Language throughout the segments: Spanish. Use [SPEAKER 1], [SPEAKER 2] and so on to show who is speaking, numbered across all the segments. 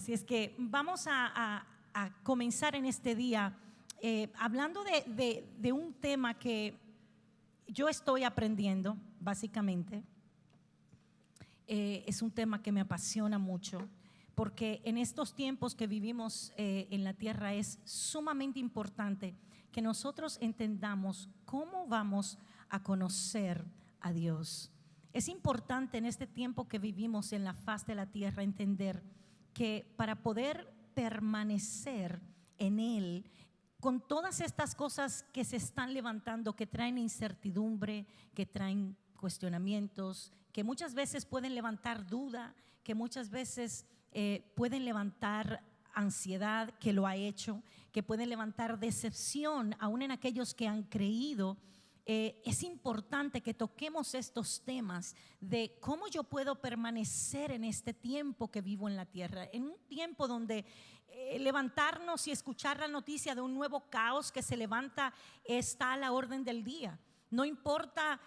[SPEAKER 1] Así es que vamos a comenzar en este día hablando de un tema que yo estoy aprendiendo, básicamente. Es un tema que me apasiona mucho, porque en estos tiempos que vivimos en la tierra es sumamente importante que nosotros entendamos cómo vamos a conocer a Dios. Es importante en este tiempo que vivimos en la faz de la tierra entender que para poder permanecer en Él, con todas estas cosas que se están levantando, que traen incertidumbre, que traen cuestionamientos, que muchas veces pueden levantar duda, que muchas veces pueden levantar ansiedad, que lo ha hecho, que pueden levantar decepción, aún en aquellos que han creído. Es importante que toquemos estos temas de cómo yo puedo permanecer en este tiempo que vivo en la tierra, en un tiempo donde levantarnos y escuchar la noticia de un nuevo caos que se levanta está a la orden del día. No importa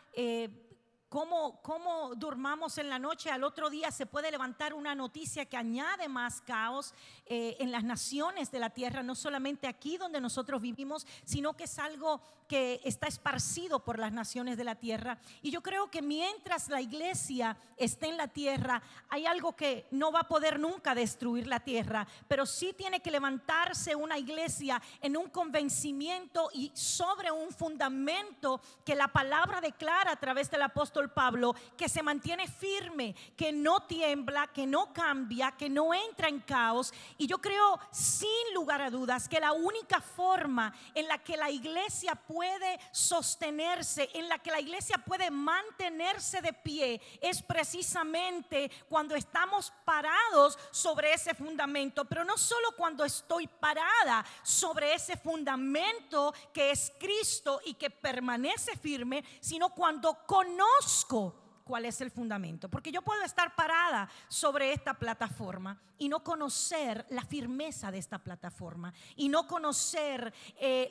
[SPEAKER 1] cómo durmamos en la noche, al otro día se puede levantar una noticia que añade más caos en las naciones de la tierra, no solamente aquí donde nosotros vivimos, sino que es algo que está esparcido por las naciones de la tierra. Y yo creo que mientras la iglesia esté en la tierra, hay algo que no va a poder nunca destruir la tierra, pero sí tiene que levantarse una iglesia en un convencimiento y sobre un fundamento que la palabra declara a través del apóstol Pablo, que se mantiene firme, que no tiembla, que no cambia, que no entra en caos. Y yo creo sin lugar a dudas que la única forma en la que la iglesia puede sostenerse, en la que la iglesia puede mantenerse de pie, es precisamente cuando estamos parados sobre ese fundamento. Pero no solo cuando estoy parada sobre ese fundamento que es Cristo y que permanece firme, sino cuando conozco cuál es el fundamento. Porque yo puedo estar parada sobre esta plataforma y no conocer la firmeza de esta plataforma, y no conocer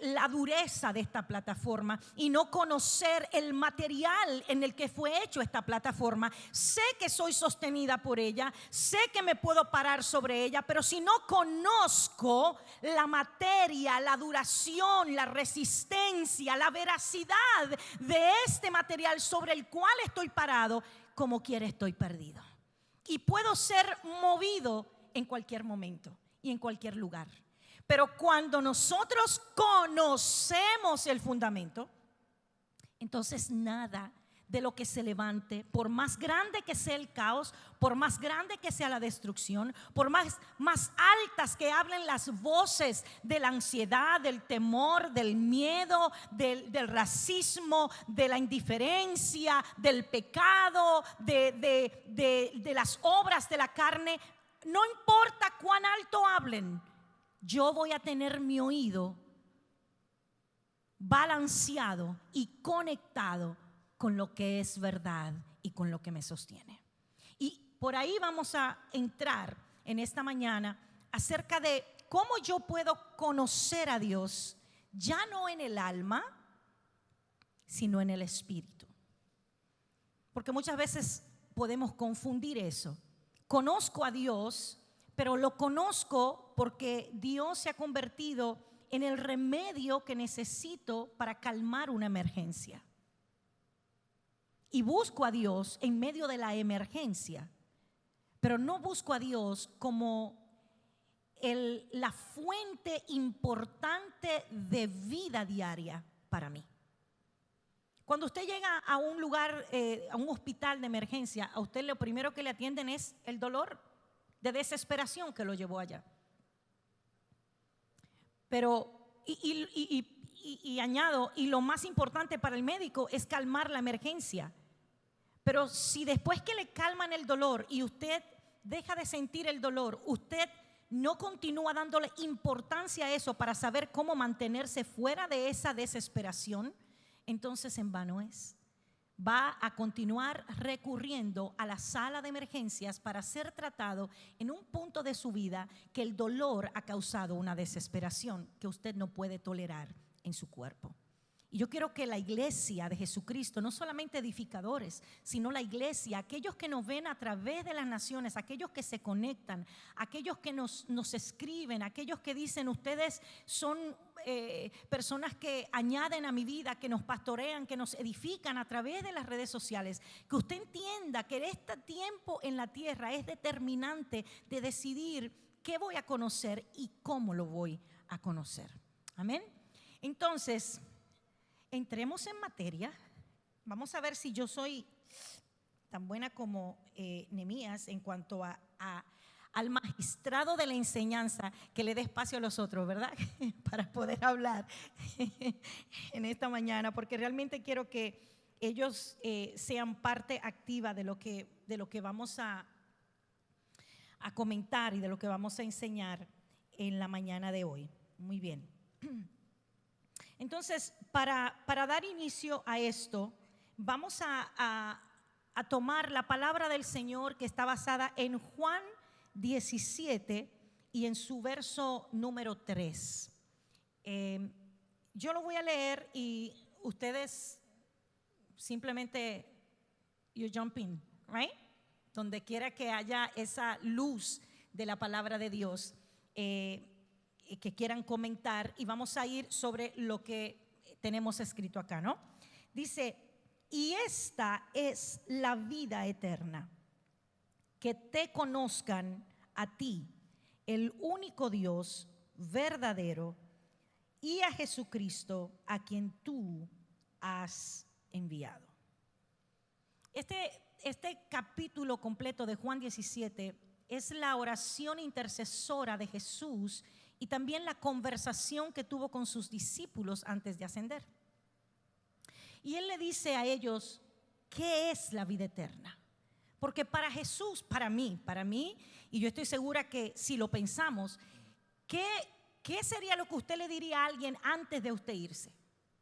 [SPEAKER 1] la dureza de esta plataforma, y no conocer el material en el que fue hecho esta plataforma. Sé que soy sostenida por ella, sé que me puedo parar sobre ella, pero si no conozco la materia, la duración, la resistencia, la veracidad de este material sobre el cual estoy parado, como quiera estoy perdido. Y puedo ser movido en cualquier momento y en cualquier lugar. Pero cuando nosotros conocemos el fundamento, entonces nada de lo que se levante, por más grande que sea el caos, por más grande que sea la destrucción, por más altas que hablen las voces de la ansiedad, del temor, del miedo, del racismo, de la indiferencia, del pecado, de las obras de la carne, no importa cuán alto hablen, yo voy a tener mi oído balanceado y conectado con lo que es verdad y con lo que me sostiene. Y por ahí vamos a entrar en esta mañana acerca de cómo yo puedo conocer a Dios, ya no en el alma, sino en el espíritu. Porque muchas veces podemos confundir eso. Conozco a Dios, pero lo conozco porque Dios se ha convertido en el remedio que necesito para calmar una emergencia. Y busco a Dios en medio de la emergencia, pero no busco a Dios como la fuente importante de vida diaria para mí. Cuando usted llega a un lugar, a un hospital de emergencia, a usted lo primero que le atienden es el dolor de desesperación que lo llevó allá. Pero, y añado, y lo más importante para el médico es calmar la emergencia. Pero si después que le calman el dolor y usted deja de sentir el dolor, usted no continúa dándole importancia a eso para saber cómo mantenerse fuera de esa desesperación, entonces en vano es. Va a continuar recurriendo a la sala de emergencias para ser tratado en un punto de su vida que el dolor ha causado una desesperación que usted no puede tolerar en su cuerpo. Y yo quiero que la iglesia de Jesucristo, no solamente edificadores, sino la iglesia, aquellos que nos ven a través de las naciones, aquellos que se conectan, aquellos que nos escriben, aquellos que dicen ustedes son personas que añaden a mi vida, que nos pastorean, que nos edifican a través de las redes sociales, que usted entienda que este tiempo en la tierra es determinante de decidir qué voy a conocer y cómo lo voy a conocer. Amén. Entonces, entremos en materia. Vamos a ver si yo soy tan buena como Nehemías en cuanto al magistrado de la enseñanza, que le dé espacio a los otros, ¿verdad? Para poder hablar en esta mañana, porque realmente quiero que ellos sean parte activa de lo que vamos a comentar y de lo que vamos a enseñar en la mañana de hoy. Muy bien. Entonces, para dar inicio a esto, vamos a tomar la palabra del Señor que está basada en Juan 17 y en su verso número 3. Yo lo voy a leer y ustedes simplemente you jump in, right? Donde quiera que haya esa luz de la palabra de Dios, que quieran comentar, y vamos a ir sobre lo que tenemos escrito acá, ¿no? Dice: y esta es la vida eterna, que te conozcan a ti, el único Dios verdadero, y a Jesucristo, a quien tú has enviado. Este capítulo completo de Juan 17 es la oración intercesora de Jesús y también la conversación que tuvo con sus discípulos antes de ascender. Y él le dice a ellos, ¿qué es la vida eterna? Porque para Jesús, para mí, y yo estoy segura que si lo pensamos, ¿qué sería lo que usted le diría a alguien antes de usted irse?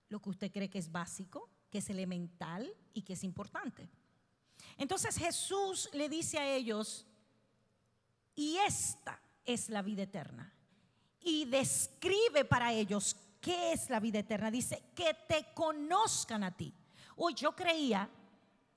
[SPEAKER 1] Lo que usted cree que es básico, que es elemental y que es importante. Entonces Jesús le dice a ellos, y esta es la vida eterna. Y describe para ellos qué es la vida eterna. Dice, que te conozcan a ti. Hoy yo creía,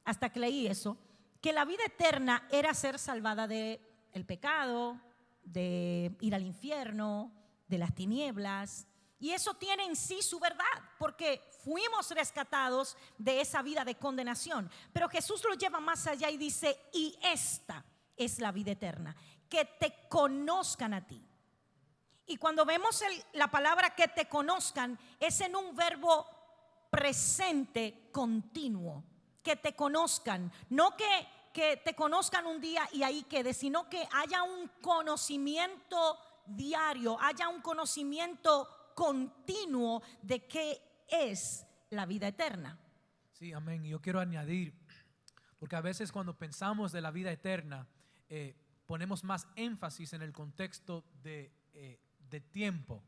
[SPEAKER 1] hasta que leí eso, que la vida eterna era ser salvada del pecado, de ir al infierno, de las tinieblas. Y eso tiene en sí su verdad, porque fuimos rescatados de esa vida de condenación. Pero Jesús lo lleva más allá y dice, y esta es la vida eterna, que te conozcan a ti. Y cuando vemos la palabra que te conozcan, es en un verbo presente continuo. Que te conozcan, no que te conozcan un día y ahí quede, sino que haya un conocimiento diario, haya un conocimiento continuo de qué es la vida eterna.
[SPEAKER 2] Sí, amén. Y yo quiero añadir, porque a veces cuando pensamos de la vida eterna, ponemos más énfasis en el contexto de tiempo.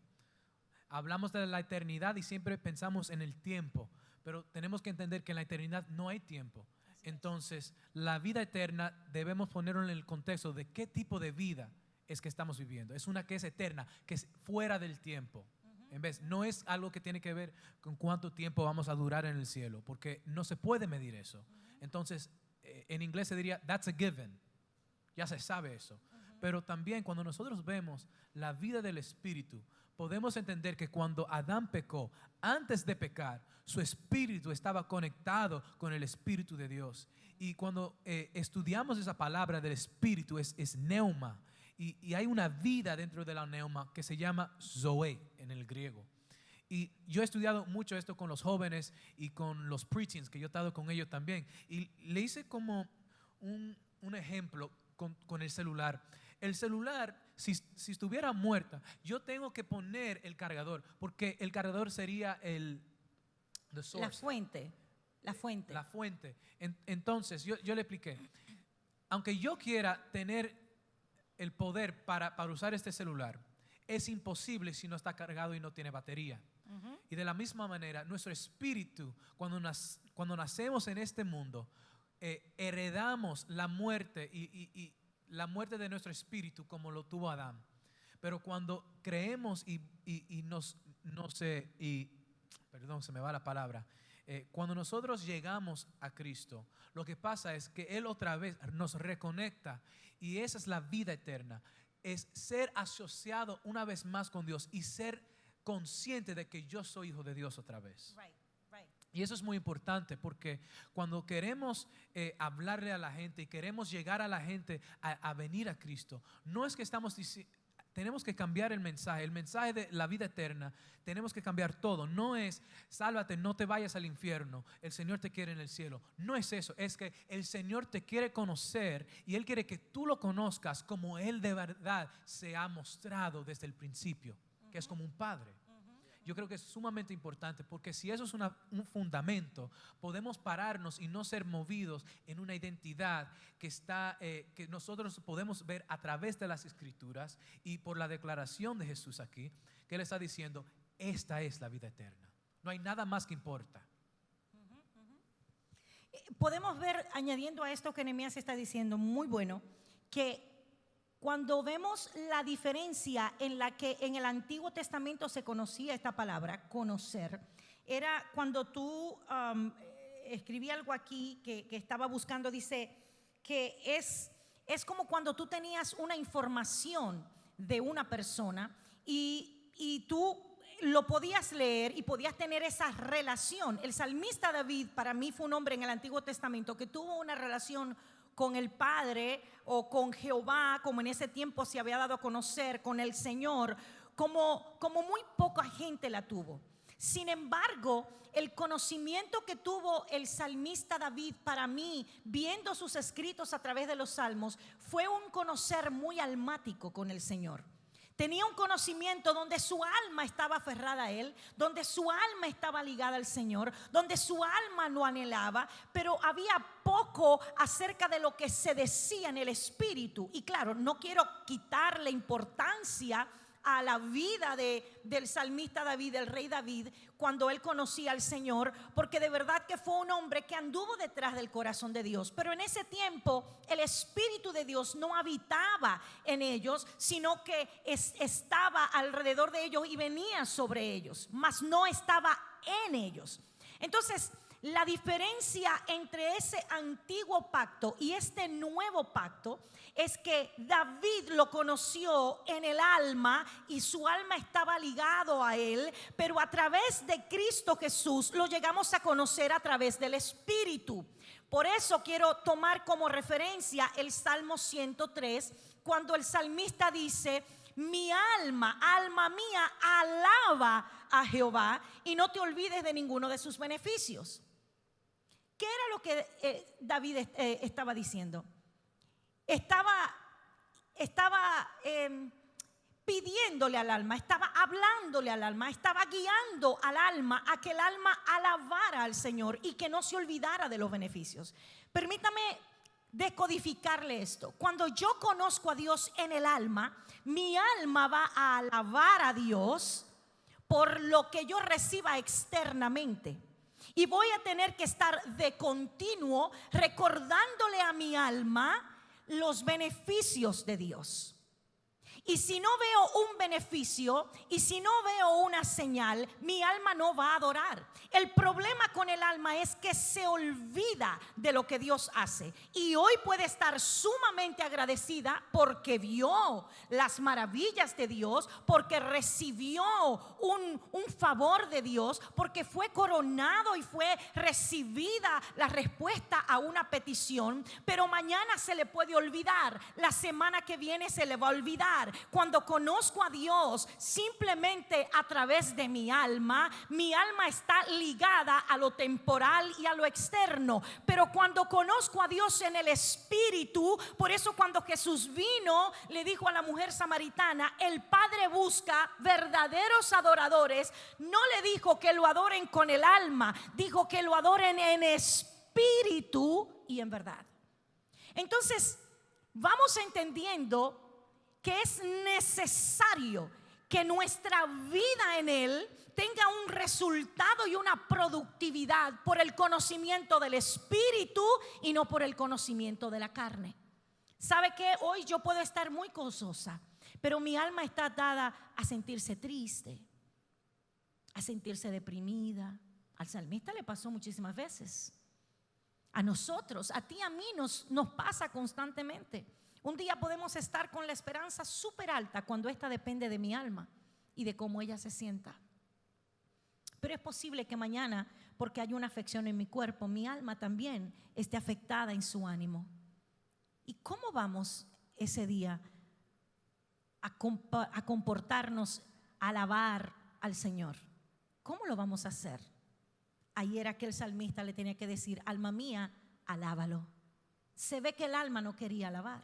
[SPEAKER 2] Hablamos de la eternidad y siempre pensamos en el tiempo, pero tenemos que entender que en la eternidad no hay tiempo. Entonces, la vida eterna debemos ponerlo en el contexto de qué tipo de vida es que estamos viviendo. Es una que es eterna, que es fuera del tiempo. En vez, no es algo que tiene que ver con cuánto tiempo vamos a durar en el cielo, porque no se puede medir eso. Entonces, en inglés se diría, that's a given. Ya se sabe eso. Pero también cuando nosotros vemos la vida del Espíritu, podemos entender que cuando Adán pecó, antes de pecar, su espíritu estaba conectado con el Espíritu de Dios. Y cuando estudiamos esa palabra del Espíritu, es neuma. Y hay una vida dentro de la neuma que se llama zoe en el griego. Y yo he estudiado mucho esto con los jóvenes y con los preachings, que yo he estado con ellos también. Y le hice como un ejemplo con el celular. El celular, si estuviera muerta, yo tengo que poner el cargador, porque el cargador sería the source.
[SPEAKER 1] La fuente.
[SPEAKER 2] Entonces, yo le expliqué, aunque yo quiera tener el poder para usar este celular, es imposible si no está cargado y no tiene batería. Y de la misma manera, nuestro espíritu, cuando nacemos en este mundo, heredamos la muerte y la muerte de nuestro espíritu como lo tuvo Adán. Pero cuando creemos y perdón, se me va la palabra. Cuando nosotros llegamos a Cristo, lo que pasa es que Él otra vez nos reconecta y esa es la vida eterna. Es ser asociado una vez más con Dios y ser consciente de que yo soy hijo de Dios otra vez.
[SPEAKER 1] Right, right.
[SPEAKER 2] Y eso es muy importante porque cuando queremos hablarle a la gente y queremos llegar a la gente a venir a Cristo, no es que estamos diciendo, tenemos que cambiar el mensaje de la vida eterna, tenemos que cambiar todo. No es, sálvate, no te vayas al infierno, el Señor te quiere en el cielo. No es eso, es que el Señor te quiere conocer y Él quiere que tú lo conozcas como Él de verdad se ha mostrado desde el principio, que es como un padre. Yo creo que es sumamente importante porque si eso es un fundamento, podemos pararnos y no ser movidos en una identidad que nosotros podemos ver a través de las Escrituras y por la declaración de Jesús aquí, que Él está diciendo, esta es la vida eterna. No hay nada más que importa.
[SPEAKER 1] Podemos ver, añadiendo a esto que Nehemías está diciendo, muy bueno, que cuando vemos la diferencia en la que en el Antiguo Testamento se conocía esta palabra, conocer, era cuando tú escribí algo aquí que estaba buscando, dice que es como cuando tú tenías una información de una persona y tú lo podías leer y podías tener esa relación. El salmista David para mí fue un hombre en el Antiguo Testamento que tuvo una relación con el Padre o con Jehová, como en ese tiempo se había dado a conocer, con el Señor, como muy poca gente la tuvo. Sin embargo, el conocimiento que tuvo el salmista David, para mí, viendo sus escritos a través de los salmos, fue un conocer muy almático con el Señor. Tenía un conocimiento donde su alma estaba aferrada a Él, donde su alma estaba ligada al Señor, donde su alma lo anhelaba, pero había poco acerca de lo que se decía en el espíritu. Y claro, no quiero quitarle importancia a la vida del salmista David, del rey David, cuando él conocía al Señor, porque de verdad que fue un hombre que anduvo detrás del corazón de Dios. Pero en ese tiempo el Espíritu de Dios no habitaba en ellos, sino que estaba alrededor de ellos y venía sobre ellos, mas no estaba en ellos. Entonces, la diferencia entre ese antiguo pacto y este nuevo pacto es que David lo conoció en el alma y su alma estaba ligado a él, pero a través de Cristo Jesús lo llegamos a conocer a través del Espíritu. Por eso quiero tomar como referencia el Salmo 103, cuando el salmista dice: mi alma, alma mía, alaba a Jehová y no te olvides de ninguno de sus beneficios. ¿Qué era lo que David estaba diciendo? Estaba pidiéndole al alma, estaba hablándole al alma, estaba guiando al alma a que el alma alabara al Señor y que no se olvidara de los beneficios. Permítame decodificarle esto. Cuando yo conozco a Dios en el alma, mi alma va a alabar a Dios por lo que yo reciba externamente. Y voy a tener que estar de continuo recordándole a mi alma los beneficios de Dios. Y si no veo un beneficio y si no veo una señal, mi alma no va a adorar. El problema con el alma es que se olvida de lo que Dios hace. Y hoy puede estar sumamente agradecida porque vio las maravillas de Dios, porque recibió un favor de Dios, porque fue coronado y fue recibida la respuesta a una petición. Pero mañana se le puede olvidar, la semana que viene se le va a olvidar. Cuando conozco a Dios simplemente a través de mi alma está ligada a lo temporal y a lo externo. Pero cuando conozco a Dios en el Espíritu, por eso cuando Jesús vino, le dijo a la mujer samaritana: el Padre busca verdaderos adoradores. No le dijo que lo adoren con el alma, dijo que lo adoren en espíritu y en verdad. Entonces, vamos entendiendo que es necesario que nuestra vida en Él tenga un resultado y una productividad por el conocimiento del Espíritu y no por el conocimiento de la carne. ¿Sabe qué? Hoy yo puedo estar muy gozosa, pero mi alma está dada a sentirse triste, a sentirse deprimida. Al salmista le pasó muchísimas veces. A nosotros, a ti, a mí nos pasa constantemente. Un día podemos estar con la esperanza súper alta cuando esta depende de mi alma y de cómo ella se sienta. Pero es posible que mañana, porque hay una afección en mi cuerpo, mi alma también esté afectada en su ánimo. ¿Y cómo vamos ese día a comportarnos, a alabar al Señor? ¿Cómo lo vamos a hacer? Ahí era que el salmista le tenía que decir: alma mía, alábalo. Se ve que el alma no quería alabar.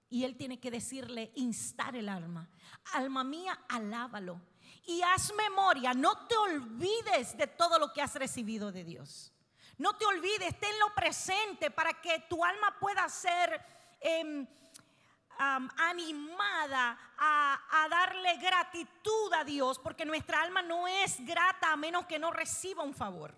[SPEAKER 1] Y él tiene que decirle, instar el alma: alma mía, alábalo. Y haz memoria, no te olvides de todo lo que has recibido de Dios. No te olvides, tenlo presente para que tu alma pueda ser animada a darle gratitud a Dios, porque nuestra alma no es grata a menos que no reciba un favor.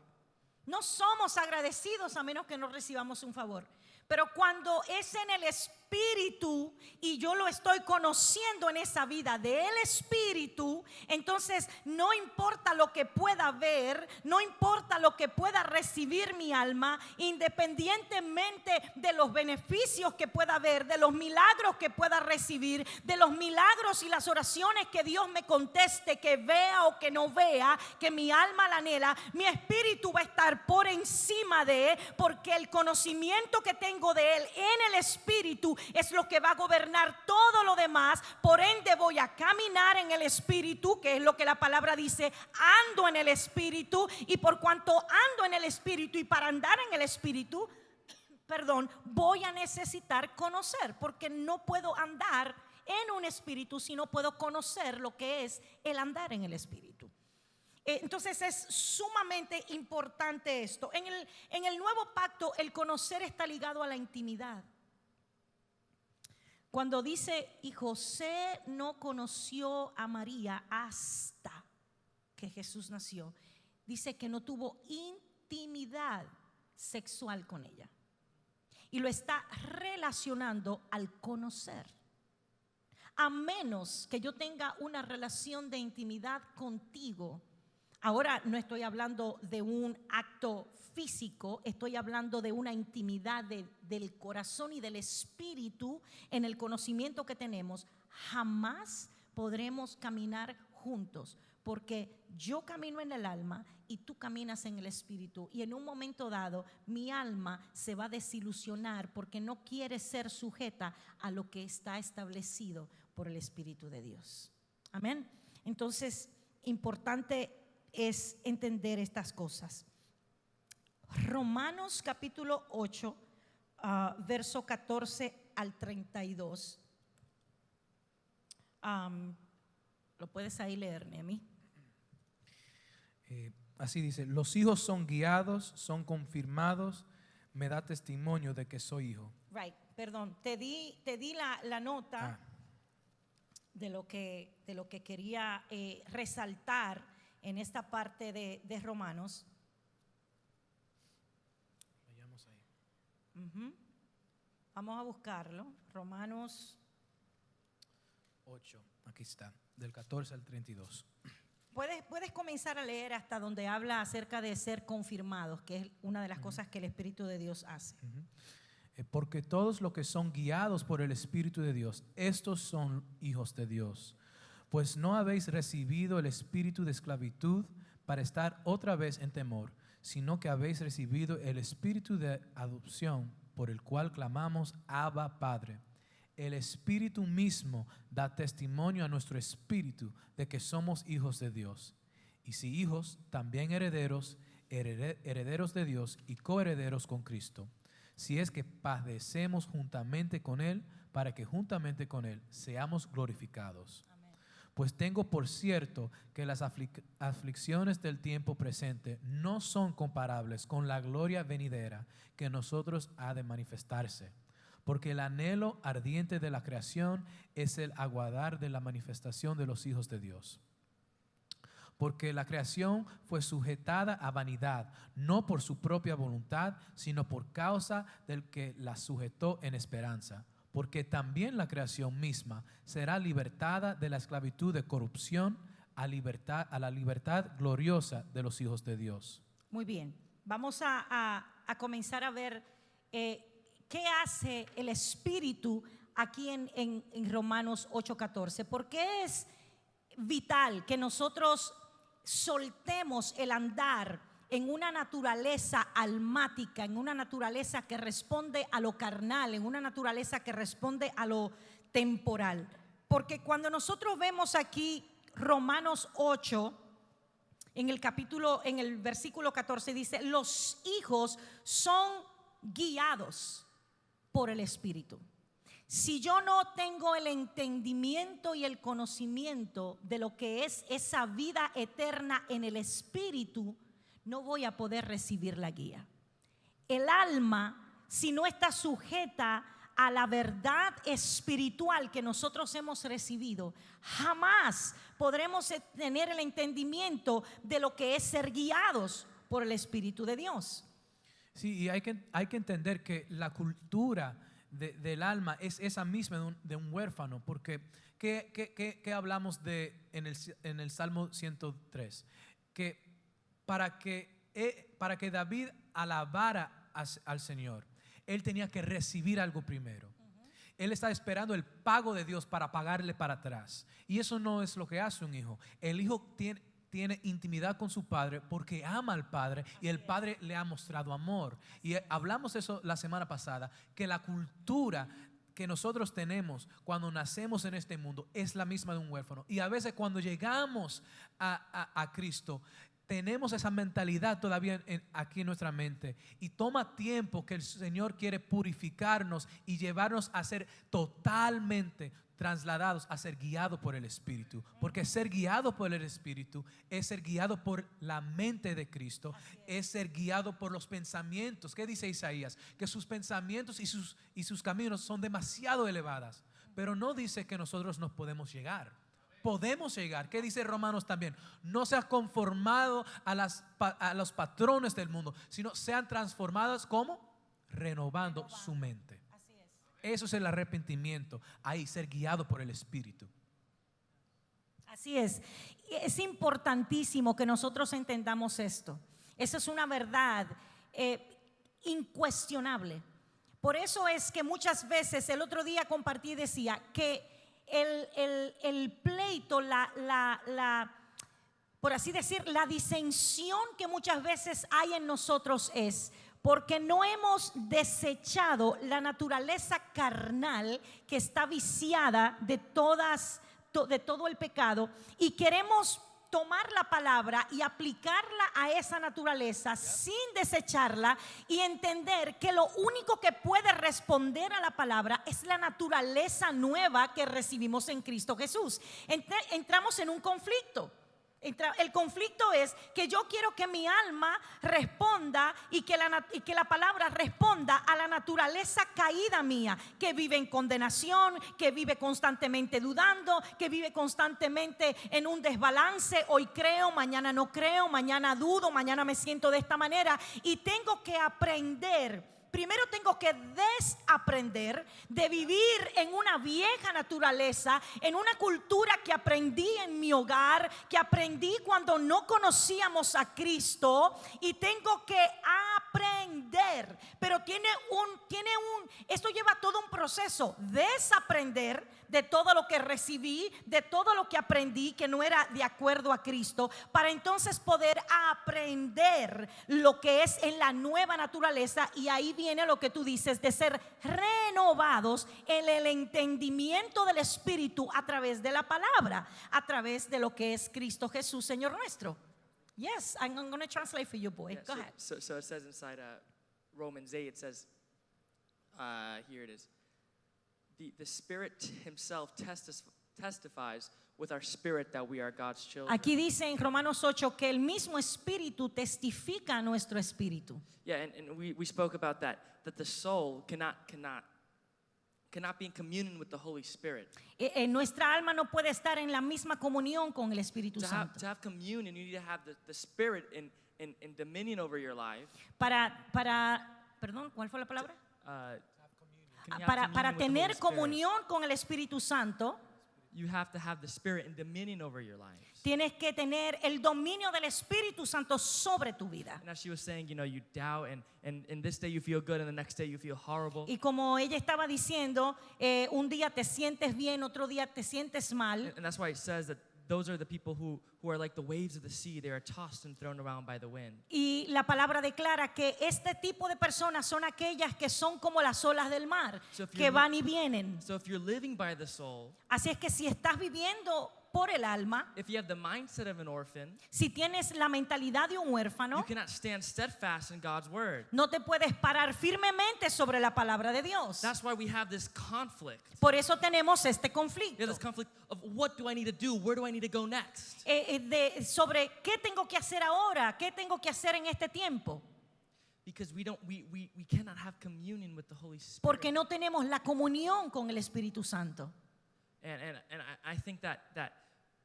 [SPEAKER 1] No somos agradecidos a menos que no recibamos un favor. Pero cuando es en el Espíritu y yo lo estoy conociendo en esa vida del Espíritu, entonces no importa lo que pueda ver, no importa lo que pueda recibir mi alma, independientemente de los beneficios que pueda ver, de los milagros que pueda recibir, de los milagros y las oraciones que Dios me conteste, que vea o que no vea, que mi alma la anhela, mi espíritu va a estar por encima de él, porque el conocimiento que tengo de él en el Espíritu es lo que va a gobernar todo lo demás. Por ende voy a caminar en el Espíritu, que es lo que la palabra dice: ando en el Espíritu. Y por cuanto ando en el Espíritu, y para andar en el Espíritu, voy a necesitar conocer, porque no puedo andar en un espíritu si no puedo conocer lo que es el andar en el Espíritu. Entonces es sumamente importante esto. En el nuevo pacto, el conocer está ligado a la intimidad. Cuando dice: y José no conoció a María hasta que Jesús nació, dice que no tuvo intimidad sexual con ella. Y lo está relacionando al conocer. A menos que yo tenga una relación de intimidad contigo. Ahora no estoy hablando de un acto físico, estoy hablando de una intimidad del corazón y del espíritu en el conocimiento que tenemos. Jamás podremos caminar juntos, porque yo camino en el alma y tú caminas en el espíritu. Y en un momento dado mi alma se va a desilusionar porque no quiere ser sujeta a lo que está establecido por el Espíritu de Dios. Amén. Entonces, importante es entender estas cosas. Romanos capítulo 8, verso 14 al 32. Lo puedes ahí leer, Nehemí.
[SPEAKER 2] Así dice: los hijos son guiados, son confirmados, me da testimonio de que soy hijo.
[SPEAKER 1] Right, perdón, te di la nota de lo que quería resaltar en esta parte de Romanos.
[SPEAKER 2] Vayamos ahí.
[SPEAKER 1] Vamos a buscarlo. Romanos
[SPEAKER 2] 8, aquí está, del 14 al 32.
[SPEAKER 1] Puedes comenzar a leer hasta donde habla acerca de ser confirmados, que es una de las cosas que el Espíritu de Dios hace.
[SPEAKER 2] Porque todos los que son guiados por el Espíritu de Dios, estos son hijos de Dios. Pues no habéis recibido el espíritu de esclavitud para estar otra vez en temor, sino que habéis recibido el espíritu de adopción, por el cual clamamos: Abba, Padre. El Espíritu mismo da testimonio a nuestro espíritu de que somos hijos de Dios. Y si hijos, también herederos, herederos de Dios y coherederos con Cristo. Si es que padecemos juntamente con Él, para que juntamente con Él seamos glorificados. Pues tengo por cierto que las aflicciones del tiempo presente no son comparables con la gloria venidera que en nosotros ha de manifestarse. Porque el anhelo ardiente de la creación es el aguardar de la manifestación de los hijos de Dios. Porque la creación fue sujetada a vanidad, no por su propia voluntad, sino por causa del que la sujetó en esperanza. Porque también la creación misma será libertada de la esclavitud de corrupción a la libertad gloriosa de los hijos de Dios.
[SPEAKER 1] Muy bien, vamos a comenzar a ver qué hace el Espíritu aquí en Romanos 8:14. ¿Por qué es vital que nosotros soltemos el andar en una naturaleza almática, en una naturaleza que responde a lo carnal, en una naturaleza que responde a lo temporal? Porque cuando nosotros vemos aquí Romanos 8, en el versículo 14 dice: los hijos son guiados por el Espíritu. Si yo no tengo el entendimiento y el conocimiento de lo que es esa vida eterna en el Espíritu, no voy a poder recibir la guía. El alma, si no está sujeta a la verdad espiritual que nosotros hemos recibido, jamás podremos tener el entendimiento de lo que es ser guiados por el Espíritu de Dios.
[SPEAKER 2] Sí, y hay que entender que la cultura del alma es esa misma de un huérfano, porque ¿qué hablamos en el Salmo 103? Que para que David alabara al Señor, él tenía que recibir algo primero. Él está esperando el pago de Dios para pagarle para atrás. Y eso no es lo que hace un hijo. El hijo tiene intimidad con su padre porque ama al padre y el padre le ha mostrado amor. Y hablamos de eso la semana pasada, que la cultura que nosotros tenemos cuando nacemos en este mundo es la misma de un huérfano. Y a veces cuando llegamos a Cristo, tenemos esa mentalidad todavía aquí en nuestra mente, y toma tiempo que el Señor quiere purificarnos y llevarnos a ser totalmente trasladados, a ser guiados por el Espíritu, porque ser guiado por el Espíritu es ser guiado por la mente de Cristo, es ser guiado por los pensamientos. ¿Qué dice Isaías? Que sus pensamientos y sus caminos son demasiado elevados, pero no dice que nosotros nos podemos llegar. Podemos llegar. ¿Qué dice Romanos también? No sean conformados a los patrones del mundo, sino sean transformados. ¿Cómo? Renovando su mente.
[SPEAKER 1] Así es.
[SPEAKER 2] Eso es el arrepentimiento. Ahí, ser guiado por el Espíritu.
[SPEAKER 1] Así es. Y es importantísimo que nosotros entendamos esto. Esa es una verdad incuestionable. Por eso es que muchas veces, el otro día compartí y decía que el pleito, por así decir, la disensión que muchas veces hay en nosotros es porque no hemos desechado la naturaleza carnal que está viciada de todo el pecado, y queremos tomar la palabra y aplicarla a esa naturaleza sin desecharla, y entender que lo único que puede responder a la palabra es la naturaleza nueva que recibimos en Cristo Jesús. Entramos en un conflicto. El conflicto es que yo quiero que mi alma responda y que la palabra responda a la naturaleza caída mía, que vive en condenación, que vive constantemente dudando, que vive constantemente en un desbalance. Hoy creo, mañana no creo, mañana dudo, mañana me siento de esta manera. Y tengo que aprender. Primero tengo que desaprender de vivir en una vieja naturaleza, en una cultura que aprendí en mi hogar, que aprendí cuando no conocíamos a Cristo, y tengo que aprender. Pero esto lleva todo un proceso. Desaprender de todo lo que recibí, de todo lo que aprendí que no era de acuerdo a Cristo, para entonces poder aprender lo que es en la nueva naturaleza. Y ahí viene lo que tú dices de ser renovados en el entendimiento del Espíritu a través de la palabra, a través de lo que es Cristo Jesús, Señor nuestro. Yes, I'm going to translate for you, boy.
[SPEAKER 3] Yeah,
[SPEAKER 1] Go ahead.
[SPEAKER 3] So it says inside Romans 8, it says, here it is. The Spirit Himself testifies with our spirit that we are God's children.
[SPEAKER 1] Aquí dice en Romanos 8 que el mismo Espíritu testifica a nuestro espíritu.
[SPEAKER 3] Yeah, and we spoke about that the soul cannot be in communion with the Holy Spirit.
[SPEAKER 1] Nuestra alma no puede estar en la misma comunión con el Espíritu Santo.
[SPEAKER 3] To have communion, you need to have the Spirit in dominion over your life.
[SPEAKER 1] Perdón, ¿cuál fue la palabra?
[SPEAKER 3] Can you have communion
[SPEAKER 1] Para
[SPEAKER 3] with the Holy
[SPEAKER 1] tener
[SPEAKER 3] Spirit?
[SPEAKER 1] comunión con el Espíritu Santo,
[SPEAKER 3] you have to have the Spirit and dominion over your lives.
[SPEAKER 1] Tienes que tener el dominio del Espíritu Santo sobre tu vida.
[SPEAKER 3] And as she was saying, you doubt, and this day you feel good, and the next day you feel horrible.
[SPEAKER 1] Y como ella estaba diciendo, un día te sientes bien, otro día te sientes mal.
[SPEAKER 3] And that's why it says that those are the people who are like the waves of the sea. They are tossed and thrown around by the wind.
[SPEAKER 1] Y la palabra declara que este tipo de personas son aquellas que son como las olas del mar,
[SPEAKER 3] So if
[SPEAKER 1] que
[SPEAKER 3] you're-
[SPEAKER 1] van y vienen.
[SPEAKER 3] So if you're living by the soul,
[SPEAKER 1] Así es que si estás viviendo por el alma,
[SPEAKER 3] if you have the mindset of an orphan,
[SPEAKER 1] si tienes la mentalidad de un
[SPEAKER 3] you
[SPEAKER 1] huérfano,
[SPEAKER 3] cannot stand steadfast in God's word.
[SPEAKER 1] no te puedes parar firmemente sobre la palabra de Dios.
[SPEAKER 3] That's why we have this conflict.
[SPEAKER 1] Por eso tenemos este
[SPEAKER 3] We have
[SPEAKER 1] conflicto
[SPEAKER 3] this conflict of what do I need to do? Where do I need to go next?
[SPEAKER 1] sobre qué tengo que hacer ahora, qué tengo que hacer en este tiempo.
[SPEAKER 3] Because we cannot have communion with the Holy Spirit.
[SPEAKER 1] Porque no tenemos la comunión con el Espíritu Santo.
[SPEAKER 3] And I think that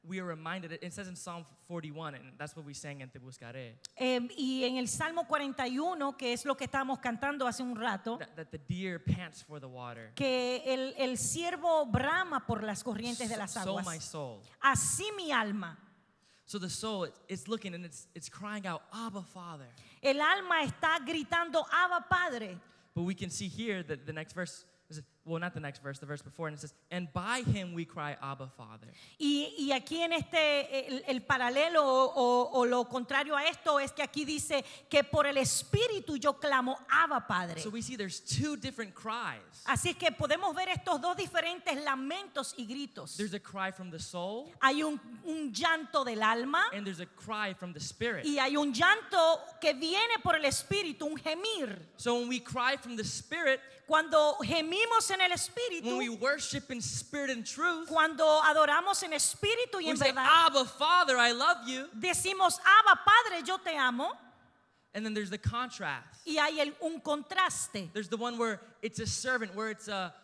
[SPEAKER 3] we are reminded, it says in Psalm 41, and that's what we sang in Te Buscaré,
[SPEAKER 1] Y en el Salmo 41, que es lo que estábamos cantando hace un rato,
[SPEAKER 3] that the deer pants for the water.
[SPEAKER 1] que el siervo brama por las corrientes de las
[SPEAKER 3] So my
[SPEAKER 1] aguas.
[SPEAKER 3] soul.
[SPEAKER 1] Así mi alma.
[SPEAKER 3] So the soul is looking and it's crying out, Abba, Father.
[SPEAKER 1] El alma está gritando, Abba Padre.
[SPEAKER 3] But we can see here that the next verse, well, not the next verse, the verse before, and it says, and by him we cry, Abba, Father.
[SPEAKER 1] Y aquí en el paralelo o lo contrario a esto es que aquí dice que por el Espíritu yo clamo, Abba Padre.
[SPEAKER 3] So we see there's two different cries.
[SPEAKER 1] Así que podemos ver estos dos diferentes lamentos y gritos.
[SPEAKER 3] There's a cry from the soul,
[SPEAKER 1] Hay un llanto del alma
[SPEAKER 3] and there's a cry from the spirit.
[SPEAKER 1] y hay un llanto que viene por el Espíritu, un gemir.
[SPEAKER 3] So when we cry from the spirit,
[SPEAKER 1] Cuando gemimos en el Espíritu,
[SPEAKER 3] when we worship in spirit and truth,
[SPEAKER 1] cuando adoramos en espíritu y
[SPEAKER 3] we
[SPEAKER 1] en
[SPEAKER 3] say,
[SPEAKER 1] verdad,
[SPEAKER 3] Abba, Father, I love you.
[SPEAKER 1] decimos, Abba Padre, yo te amo.
[SPEAKER 3] And then there's the contrast.
[SPEAKER 1] Y hay un contraste.
[SPEAKER 3] There's the one where it's a servant, where it's a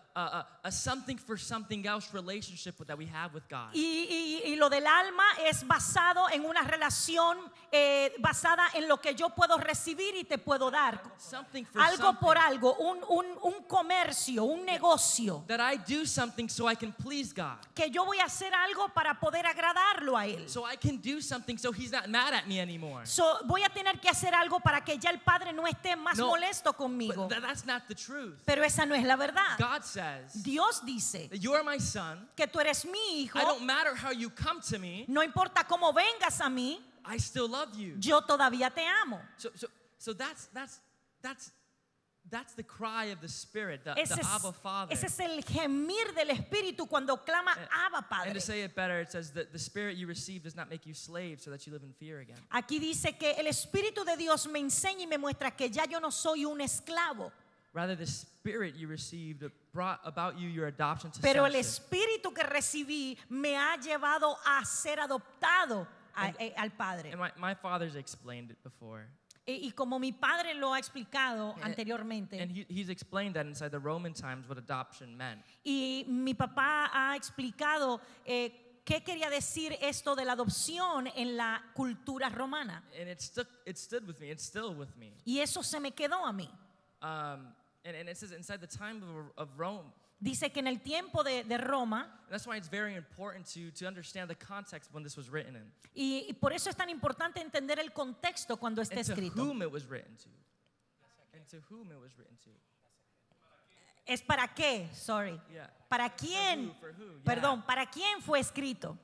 [SPEAKER 3] something for something else relationship that we have with God.
[SPEAKER 1] Y lo del alma es basado en una relación basada en lo que yo puedo recibir y te puedo dar.
[SPEAKER 3] Something for
[SPEAKER 1] Algo
[SPEAKER 3] something.
[SPEAKER 1] por algo, un comercio, un negocio.
[SPEAKER 3] That I do something so I can please God.
[SPEAKER 1] Que yo voy a hacer algo para poder agradarlo a Él.
[SPEAKER 3] So I can do something so He's not mad at me anymore.
[SPEAKER 1] So, voy a tener que hacer algo para que ya el Padre no esté más
[SPEAKER 3] No,
[SPEAKER 1] molesto conmigo.
[SPEAKER 3] But that's not the truth.
[SPEAKER 1] Pero esa no es la verdad.
[SPEAKER 3] God says
[SPEAKER 1] Dios dice
[SPEAKER 3] that you are my son.
[SPEAKER 1] que tú eres mi hijo.
[SPEAKER 3] I don't matter how you come to me.
[SPEAKER 1] No importa cómo vengas a mí,
[SPEAKER 3] I still love you.
[SPEAKER 1] yo todavía te amo.
[SPEAKER 3] So that's the cry of the Spirit, the
[SPEAKER 1] Ese
[SPEAKER 3] Abba Father.
[SPEAKER 1] es el gemir del Espíritu cuando clama Abba
[SPEAKER 3] And
[SPEAKER 1] Padre.
[SPEAKER 3] to say it better, it says that the Spirit you receive does not make you slaves so that you live in fear again.
[SPEAKER 1] Aquí dice que el Espíritu de Dios me enseña y me muestra que ya yo no soy un esclavo,
[SPEAKER 3] Rather, the Spirit you received brought about you your adoption to
[SPEAKER 1] pero el
[SPEAKER 3] sonship.
[SPEAKER 1] Espíritu que recibí me ha llevado a ser adoptado al Padre.
[SPEAKER 3] And my father's explained it before.
[SPEAKER 1] Y como mi padre lo ha explicado anteriormente,
[SPEAKER 3] And he's explained that inside the Roman times what adoption meant.
[SPEAKER 1] y mi papá ha explicado qué quería decir esto de la adopción en la cultura romana.
[SPEAKER 3] And it stood with me. It's still with me.
[SPEAKER 1] Y eso se me quedó a mí.
[SPEAKER 3] And it says inside the time of Rome.
[SPEAKER 1] Dice que en el tiempo de Roma,
[SPEAKER 3] And that's why it's very important to understand the context when this was written in.
[SPEAKER 1] y por eso es tan importante entender el contexto cuando está
[SPEAKER 3] And to
[SPEAKER 1] escrito.
[SPEAKER 3] whom it was written to. And to whom it was written to.
[SPEAKER 1] Es para qué, sorry.
[SPEAKER 3] Yeah.
[SPEAKER 1] ¿Para quién?
[SPEAKER 3] For who, yeah.
[SPEAKER 1] Perdón, ¿para quién fue escrito?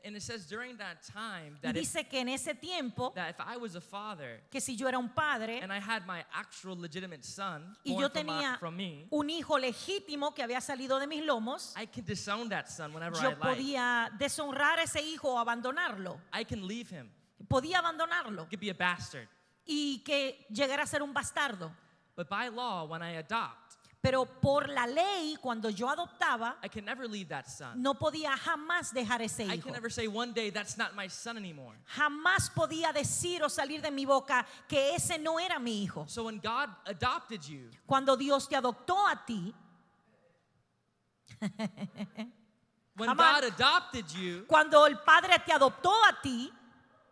[SPEAKER 3] And it says during that time
[SPEAKER 1] Y
[SPEAKER 3] that
[SPEAKER 1] dice que en ese tiempo,
[SPEAKER 3] that if I was a father
[SPEAKER 1] que si yo era un padre
[SPEAKER 3] and I had my actual legitimate son
[SPEAKER 1] y
[SPEAKER 3] born
[SPEAKER 1] yo tenía
[SPEAKER 3] from me,
[SPEAKER 1] un hijo legítimo que había salido de mis lomos,
[SPEAKER 3] I can disown that son whenever I
[SPEAKER 1] yo
[SPEAKER 3] like.
[SPEAKER 1] podía deshonrar a ese hijo o abandonarlo.
[SPEAKER 3] I can leave him.
[SPEAKER 1] Podía abandonarlo
[SPEAKER 3] He could be a bastard.
[SPEAKER 1] y que llegara a ser un bastardo.
[SPEAKER 3] But by law, when I adopt,
[SPEAKER 1] Pero por la ley, cuando yo adoptaba,
[SPEAKER 3] I can never leave that son.
[SPEAKER 1] no podía jamás dejar ese
[SPEAKER 3] I
[SPEAKER 1] hijo.
[SPEAKER 3] can never say one day that's not my son anymore.
[SPEAKER 1] Jamás podía decir o salir de mi boca que ese no era mi hijo.
[SPEAKER 3] So when God adopted you,
[SPEAKER 1] Cuando Dios te adoptó a ti,
[SPEAKER 3] when
[SPEAKER 1] Jamás.
[SPEAKER 3] God adopted you,
[SPEAKER 1] cuando el Padre te adoptó a ti,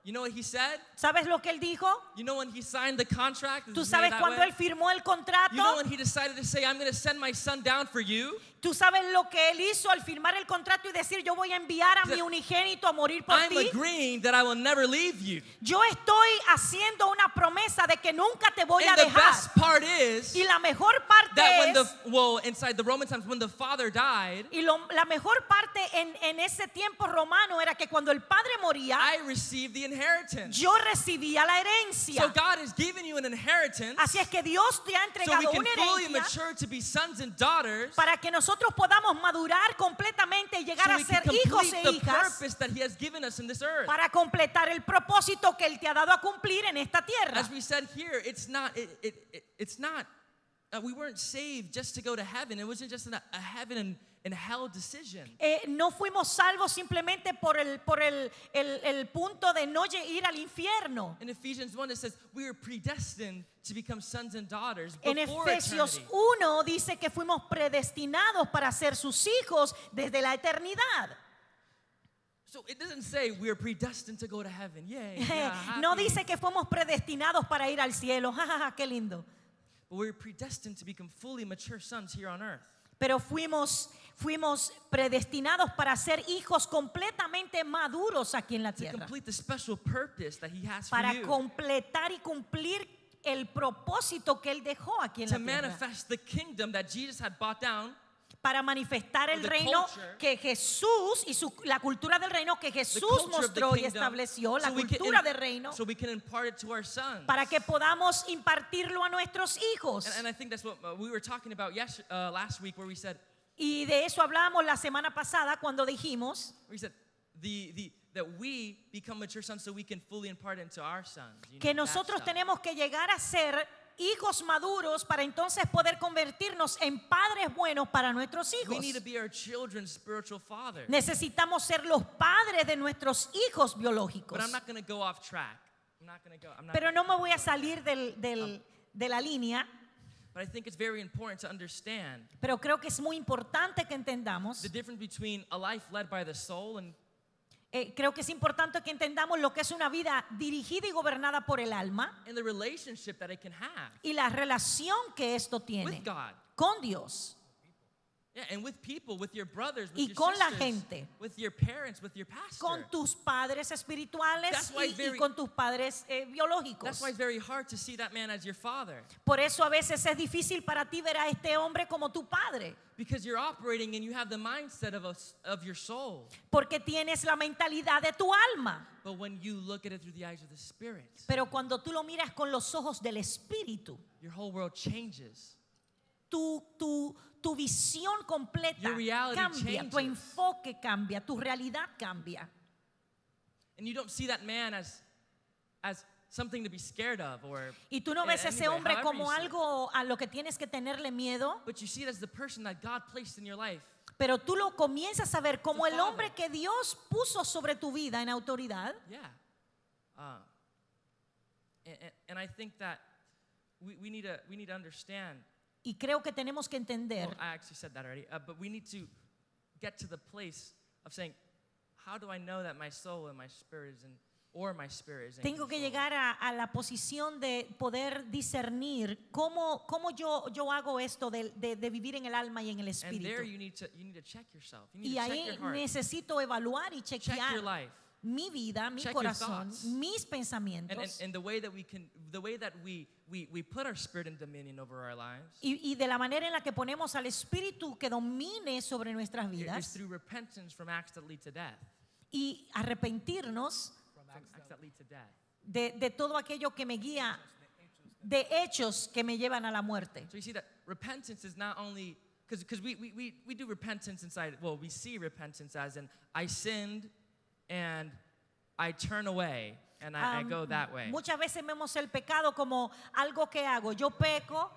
[SPEAKER 3] you know what he said?
[SPEAKER 1] ¿sabes lo que él dijo?
[SPEAKER 3] You know when he signed the contract?
[SPEAKER 1] ¿Tú
[SPEAKER 3] It's made
[SPEAKER 1] sabes
[SPEAKER 3] that
[SPEAKER 1] cuando
[SPEAKER 3] way?
[SPEAKER 1] él firmó el
[SPEAKER 3] You know
[SPEAKER 1] contrato?
[SPEAKER 3] when he decided to say, I'm going to send my son down for you?
[SPEAKER 1] Tú sabes lo que él hizo al firmar el contrato y decir, yo voy a enviar a mi unigénito a morir por
[SPEAKER 3] I'm
[SPEAKER 1] ti.
[SPEAKER 3] agreeing that I will never leave you.
[SPEAKER 1] Yo estoy haciendo una promesa de que nunca te voy a
[SPEAKER 3] And the
[SPEAKER 1] dejar.
[SPEAKER 3] best part is
[SPEAKER 1] Y la mejor parte
[SPEAKER 3] that when
[SPEAKER 1] es,
[SPEAKER 3] inside the Roman times, when the father died,
[SPEAKER 1] y la mejor parte en ese tiempo romano era que cuando el padre moría,
[SPEAKER 3] I received the inheritance.
[SPEAKER 1] yo recibía la herencia.
[SPEAKER 3] So God has given you an inheritance
[SPEAKER 1] Así es que Dios te ha
[SPEAKER 3] so we
[SPEAKER 1] entregado
[SPEAKER 3] can
[SPEAKER 1] una
[SPEAKER 3] fully
[SPEAKER 1] herencia
[SPEAKER 3] mature to be sons and daughters,
[SPEAKER 1] para que nosotros podamos madurar completamente y llegar
[SPEAKER 3] so
[SPEAKER 1] a
[SPEAKER 3] we can
[SPEAKER 1] ser hijos
[SPEAKER 3] complete
[SPEAKER 1] e
[SPEAKER 3] the
[SPEAKER 1] hijas,
[SPEAKER 3] purpose that He has given us in this earth.
[SPEAKER 1] para completar el propósito que Él te ha dado a cumplir en esta tierra.
[SPEAKER 3] As we said here, it's not. We weren't saved just to go to heaven. It wasn't just a heaven and hell decision.
[SPEAKER 1] No fuimos salvos simplemente por el punto de no ir al infierno.
[SPEAKER 3] In Ephesians 1, it says we are predestined to become sons and daughters
[SPEAKER 1] En
[SPEAKER 3] before
[SPEAKER 1] Efesios
[SPEAKER 3] eternity.
[SPEAKER 1] 1 dice que fuimos predestinados para ser sus hijos desde la eternidad.
[SPEAKER 3] So it doesn't say we are predestined to go to heaven. Yay! Yeah,
[SPEAKER 1] No
[SPEAKER 3] happy.
[SPEAKER 1] dice que fuimos predestinados para ir al cielo. Ja, ja, ja, qué lindo.
[SPEAKER 3] But we're predestined to become fully mature sons here on earth.
[SPEAKER 1] Pero fuimos predestinados para ser hijos completamente maduros aquí en la
[SPEAKER 3] To
[SPEAKER 1] tierra.
[SPEAKER 3] complete the special purpose that He has for
[SPEAKER 1] Para
[SPEAKER 3] you.
[SPEAKER 1] completar y cumplir el propósito que Él dejó aquí en
[SPEAKER 3] To
[SPEAKER 1] la tierra.
[SPEAKER 3] manifest the kingdom that Jesus had bought down,
[SPEAKER 1] Para manifestar el
[SPEAKER 3] the
[SPEAKER 1] reino
[SPEAKER 3] culture,
[SPEAKER 1] que Jesús y la cultura del reino que
[SPEAKER 3] the
[SPEAKER 1] Jesús
[SPEAKER 3] culture of the
[SPEAKER 1] mostró y
[SPEAKER 3] kingdom,
[SPEAKER 1] estableció, la
[SPEAKER 3] so we can
[SPEAKER 1] cultura del reino,
[SPEAKER 3] so we can impart it to our sons.
[SPEAKER 1] para que podamos impartirlo a nuestros hijos.
[SPEAKER 3] And I think that's what we were talking about last week, where we said
[SPEAKER 1] Y de eso hablamos la semana pasada cuando dijimos
[SPEAKER 3] that we become mature sons so we can fully impart it into our sons. You
[SPEAKER 1] que
[SPEAKER 3] know, that
[SPEAKER 1] nosotros
[SPEAKER 3] stuff.
[SPEAKER 1] tenemos que llegar a ser hijos maduros para entonces poder convertirnos en padres buenos para nuestros
[SPEAKER 3] We
[SPEAKER 1] hijos.
[SPEAKER 3] need to be our children's spiritual father.
[SPEAKER 1] Necesitamos ser los padres de nuestros hijos biológicos.
[SPEAKER 3] But I'm not going to go off track. I'm not
[SPEAKER 1] Pero no me voy a salir de la línea.
[SPEAKER 3] But I think it's very important to understand
[SPEAKER 1] Pero creo que es muy importante que entendamos,
[SPEAKER 3] the difference between a life led by the soul and
[SPEAKER 1] creo que es importante que entendamos lo que es una vida dirigida y gobernada por el alma
[SPEAKER 3] the relationship that it can have
[SPEAKER 1] y la relación que esto tiene
[SPEAKER 3] with God.
[SPEAKER 1] con Dios
[SPEAKER 3] Yeah, and with people, with your brothers, with
[SPEAKER 1] y
[SPEAKER 3] your
[SPEAKER 1] con la
[SPEAKER 3] sisters,
[SPEAKER 1] gente,
[SPEAKER 3] with your parents, with your pastor.
[SPEAKER 1] con tus padres espirituales
[SPEAKER 3] That's why it's
[SPEAKER 1] y
[SPEAKER 3] very-
[SPEAKER 1] con tus padres
[SPEAKER 3] That's
[SPEAKER 1] biológicos.
[SPEAKER 3] why it's very hard to see that man as your father,
[SPEAKER 1] Por eso a veces es difícil para ti ver a este hombre como tu padre,
[SPEAKER 3] because you're operating and you have the mindset of your soul.
[SPEAKER 1] porque tienes la mentalidad de tu alma.
[SPEAKER 3] But when you look at it through the eyes of the Spirit,
[SPEAKER 1] Pero cuando tú lo miras con los ojos del Espíritu,
[SPEAKER 3] your whole world changes.
[SPEAKER 1] tu visión completa
[SPEAKER 3] Your reality
[SPEAKER 1] cambia, tu
[SPEAKER 3] changes.
[SPEAKER 1] enfoque cambia, tu realidad cambia.
[SPEAKER 3] And you don't see that man as something to be scared of, or
[SPEAKER 1] Y tú no ves a ese
[SPEAKER 3] anyway,
[SPEAKER 1] hombre
[SPEAKER 3] however
[SPEAKER 1] como
[SPEAKER 3] you see it.
[SPEAKER 1] algo a lo que tienes que tenerle miedo,
[SPEAKER 3] But you see it as the person that God placed in your life.
[SPEAKER 1] pero tú lo comienzas a ver como
[SPEAKER 3] The
[SPEAKER 1] el
[SPEAKER 3] Father.
[SPEAKER 1] hombre que Dios puso sobre tu vida en autoridad.
[SPEAKER 3] Yeah. And I think that we need to understand.
[SPEAKER 1] Y creo que tenemos que entender,
[SPEAKER 3] Well, I actually said that already. But we need to get to the place of saying, how do I know that my soul and my spirit is in, or my spirit is in
[SPEAKER 1] tengo que
[SPEAKER 3] control?
[SPEAKER 1] llegar a la posición de poder discernir cómo yo hago esto de vivir en el alma y en el
[SPEAKER 3] And there
[SPEAKER 1] espíritu.
[SPEAKER 3] you need to check yourself. You need
[SPEAKER 1] Y
[SPEAKER 3] to check
[SPEAKER 1] ahí
[SPEAKER 3] your heart.
[SPEAKER 1] necesito evaluar y
[SPEAKER 3] Check
[SPEAKER 1] chequear
[SPEAKER 3] your life.
[SPEAKER 1] mi vida, mi
[SPEAKER 3] Check your
[SPEAKER 1] corazón,
[SPEAKER 3] thoughts.
[SPEAKER 1] mis pensamientos
[SPEAKER 3] And the way that we put our spirit in dominion over our lives
[SPEAKER 1] y de la manera en la que ponemos al espíritu que domine sobre nuestras
[SPEAKER 3] is
[SPEAKER 1] vidas
[SPEAKER 3] through repentance from acts that lead to death.
[SPEAKER 1] y arrepentirnos
[SPEAKER 3] From acts that lead to death.
[SPEAKER 1] de todo aquello que me guía, de hechos que me llevan a la muerte.
[SPEAKER 3] So you see that repentance is not only because we do repentance inside. Well, we see repentance as in I sinned and I turn away and I go that way.
[SPEAKER 1] Muchas veces vemos el pecado como algo que hago. Yo peco,